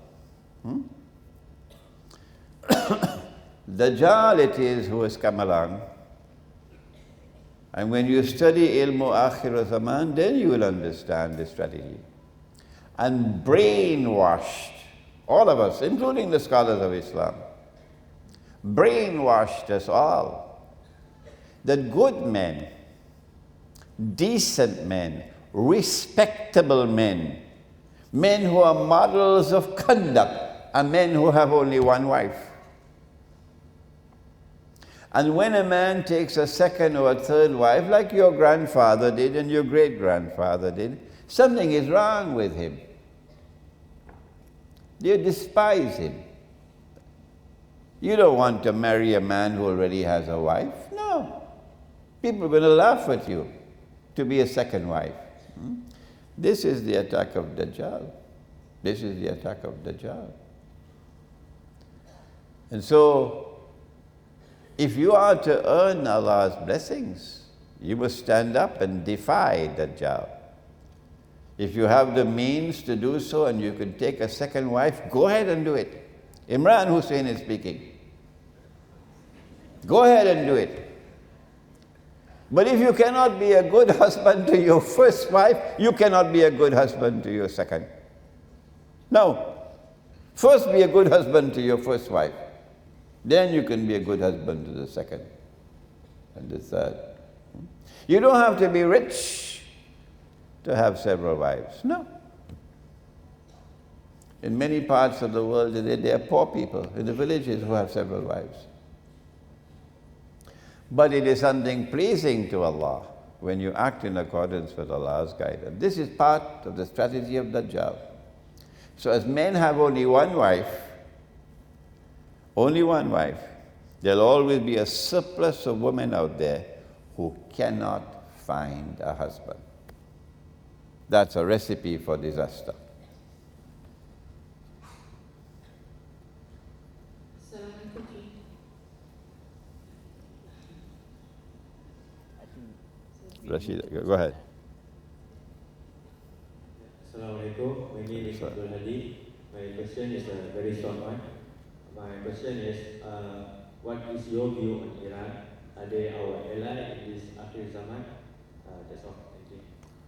Dajjal it is who has come along. And when you study ilmu akhir zaman, then you will understand the strategy. And brainwashed, all of us, including the scholars of Islam, brainwashed us all that good men, decent men, respectable men, men who are models of conduct, are men who have only one wife. And when a man takes a second or a third wife, like your grandfather did and your great-grandfather did, something is wrong with him. You despise him. You don't want to marry a man who already has a wife. No. People are going to laugh at you to be a second wife. This is the attack of Dajjal. This is the attack of Dajjal. And so, if you are to earn Allah's blessings, you must stand up and defy Dajjal. If you have the means to do so and you can take a second wife, go ahead and do it. Imran Hosein is speaking. Go ahead and do it. But if you cannot be a good husband to your first wife, you cannot be a good husband to your second. No. First be a good husband to your first wife. Then you can be a good husband to the second and the third. You don't have to be rich to have several wives. No. In many parts of the world today, there are poor people in the villages who have several wives. But it is something pleasing to Allah when you act in accordance with Allah's guidance. This is part of the strategy of Dajjal. So as men have only one wife, there'll always be a surplus of women out there who cannot find a husband. That's a recipe for disaster. Rashid, go ahead. Assalamualaikum. My name is Abdul Hadi. My question is a very short one. My question is, what is your view on Iran? Are they our ally in this akhir zaman? That's all. Thank you.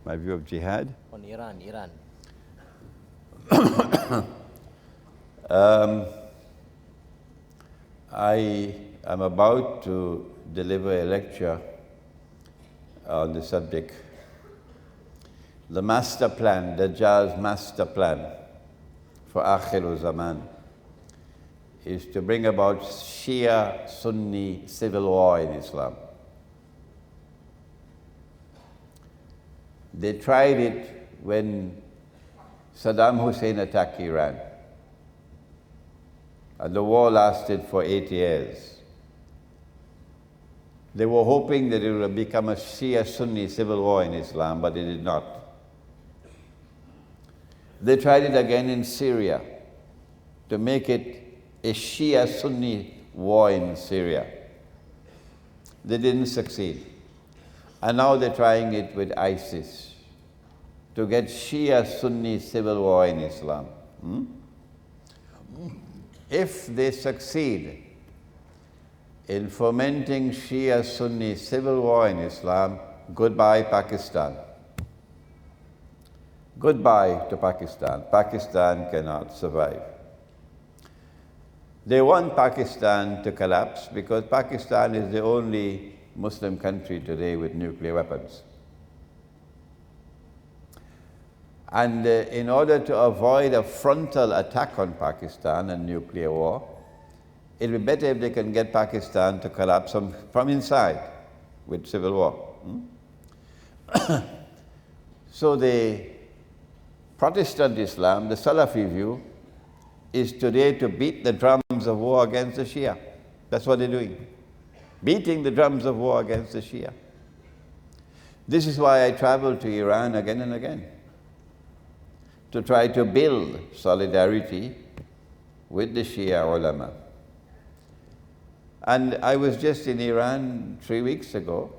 My view of jihad? On Iran. I am about to deliver a lecture on the subject. The master plan, Dajjal's master plan for Akhir Zaman is to bring about Shia-Sunni civil war in Islam. They tried it when Saddam Hussein attacked Iran. And the war lasted for 8 years. They were hoping that it would become a Shia-Sunni civil war in Islam, but it did not. They tried it again in Syria to make it a Shia-Sunni war in Syria. They didn't succeed. And now they're trying it with ISIS to get Shia-Sunni civil war in Islam. If they succeed in fomenting Shia-Sunni civil war in Islam, goodbye Pakistan. Goodbye to Pakistan. Pakistan cannot survive. They want Pakistan to collapse because Pakistan is the only Muslim country today with nuclear weapons. And in order to avoid a frontal attack on Pakistan and nuclear war, it would be better if they can get Pakistan to collapse from inside with civil war. So the Protestant Islam, the Salafi view, is today to beat the drums of war against the Shia. That's what they're doing. Beating the drums of war against the Shia. This is why I travel to Iran again and again, to try to build solidarity with the Shia ulama. And I was just in Iran 3 weeks ago,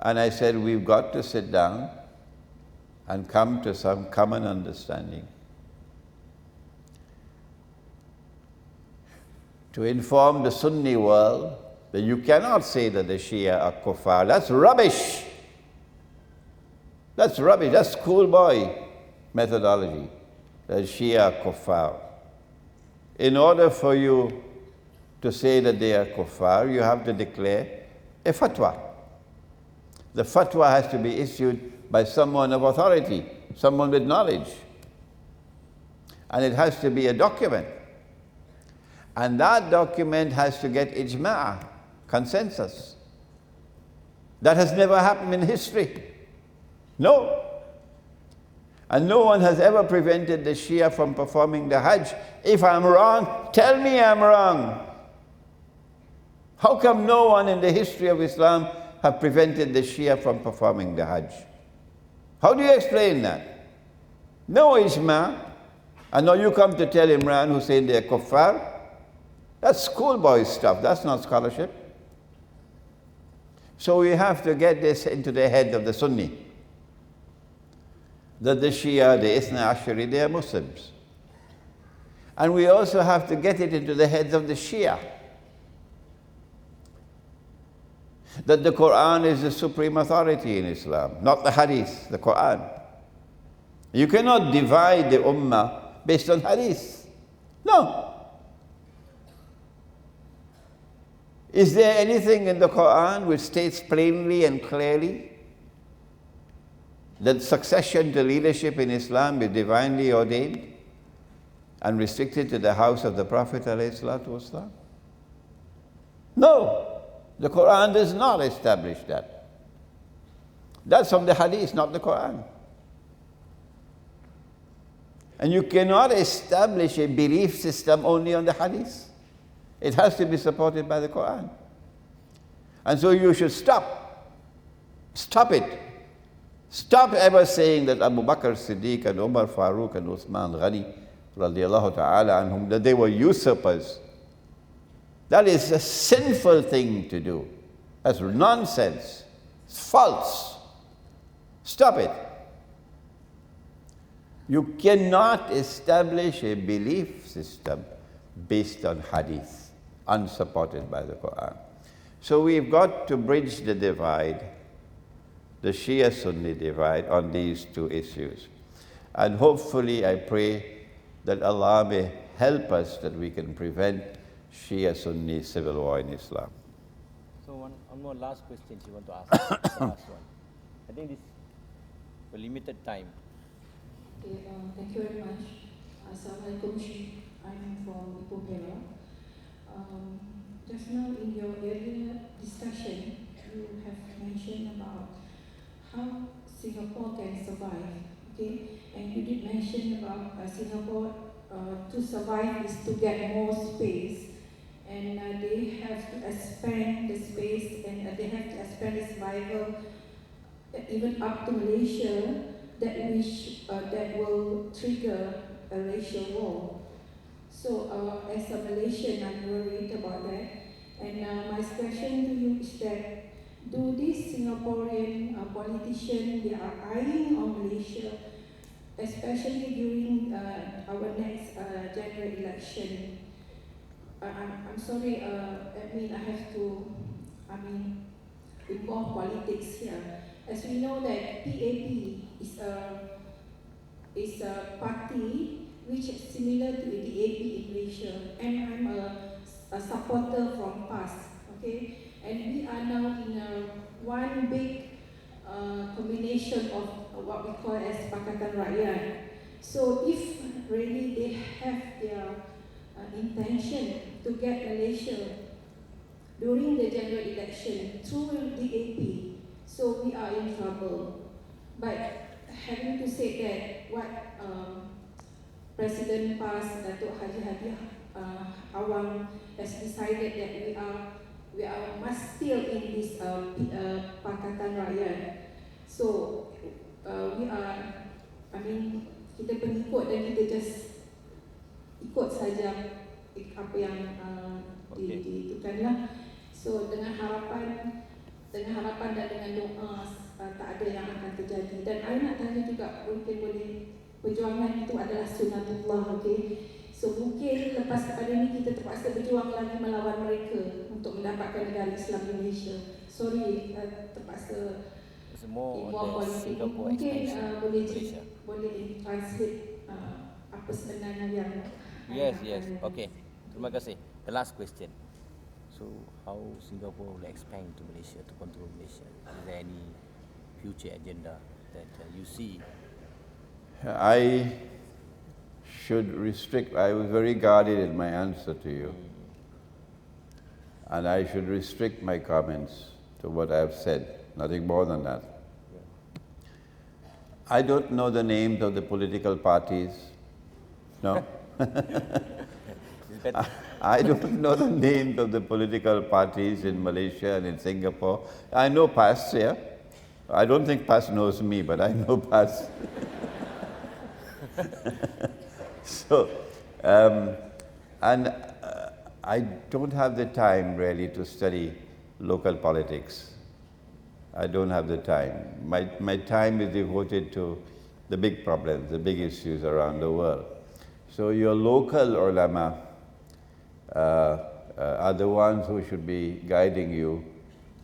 and I said, we've got to sit down and come to some common understanding. To inform the Sunni world that you cannot say that the Shia are kuffar. That's rubbish. That's rubbish. That's schoolboy methodology. The Shia are kuffar. In order for you to say that they are kuffar, you have to declare a fatwa. The fatwa has to be issued by someone of authority, someone with knowledge. And it has to be a document. And that document has to get ijma', consensus. That has never happened in history. No. And no one has ever prevented the Shia from performing the Hajj. If I'm wrong, tell me I'm wrong. How come no one in the history of Islam have prevented the Shia from performing the Hajj? How do you explain that? No ijma'. And now you come to tell Imran Hosein they're kuffar? That's schoolboy stuff. That's not scholarship. So we have to get this into the head of the Sunni. That the Shia, the Ithna Ashari, they are Muslims. And we also have to get it into the heads of the Shia. That the Quran is the supreme authority in Islam, not the Hadith, the Quran. You cannot divide the Ummah based on Hadith. No. Is there anything in the Quran which states plainly and clearly that succession to leadership in Islam is divinely ordained and restricted to the house of the Prophet ﷺ? No, the Quran does not establish that. That's from the hadith, not the Quran. And you cannot establish a belief system only on the hadith. It has to be supported by the Quran. And so you should stop. Stop it. Stop ever saying that Abu Bakr Siddiq and Umar Farooq and Uthman Ghani radiallahu ta'ala anhum, that they were usurpers. That is a sinful thing to do. That's nonsense. It's false. Stop it. You cannot establish a belief system based on hadith, unsupported by the Quran. So we've got to bridge the divide, the Shia-Sunni divide, on these two issues. And hopefully, I pray that Allah may help us that we can prevent Shia-Sunni civil war in Islam. So one more last question you want to ask, the last one. I think this for limited time. Okay, thank you very much. Assalamualaikum, I'm from Ipoh Perak. Just now in your earlier discussion, you have mentioned about how Singapore can survive, okay? And you did mention about Singapore to survive is to get more space, and they have to expand the space, and they have to expand the survival even up to Malaysia, that will trigger a racial war. So as a Malaysian, I'm worried about that. And my question to you is that, do these Singaporean politicians, they are eyeing on Malaysia, especially during our next general election? I'm sorry, I have to, involve politics here. As we know that PAP is a party which is similar to the DAP in Malaysia, and I'm a supporter from PAS, okay? And we are now in one big combination of what we call as Pakatan Rakyat. So if really they have their intention to get Malaysia during the general election through DAP, so we are in trouble. But having to say that, what President PAS, Datuk Haji Hadi Awang, has decided that we must still in this Pakatan Rakyat. So we are, kita pengikut dan kita just ikut saja apa yang diitukanlah. So dengan harapan dan dengan doa tak ada yang akan terjadi. Dan saya nak tanya juga, mungkin boleh, perjuangan itu adalah sunnatullah, okay? So mungkin lepas pada ini kita terpaksa berjuang lagi melawan mereka untuk mendapatkan negara Islam di Malaysia. Sorry, terpaksa involve politik. Mungkin boleh translate apa sebenarnya yang Yes. Okay. Terima kasih. The last question. So how Singapore will expand to Malaysia, to control Malaysia? Is there any future agenda that you see? I should restrict, I was very guarded in my answer to you. And I should restrict my comments to what I have said, nothing more than that. I don't know the names of the political parties. No? I don't know the names of the political parties in Malaysia and in Singapore. I know PAS, yeah. I don't think PAS knows me, but I know PAS. So, I don't have the time really to study local politics. I don't have the time. My time is devoted to the big problems, the big issues around the world. So your local ulama are the ones who should be guiding you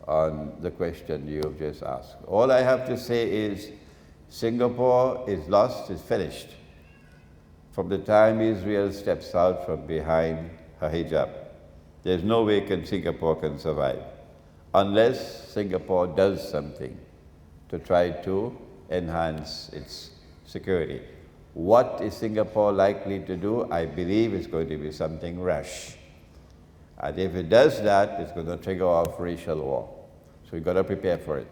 on the question you have just asked. All I have to say is Singapore is lost, is finished. From the time Israel steps out from behind her hijab, there's no way Singapore can survive unless Singapore does something to try to enhance its security. What is Singapore likely to do? I believe it's going to be something rash. And if it does that, it's going to trigger off racial war. So we've got to prepare for it.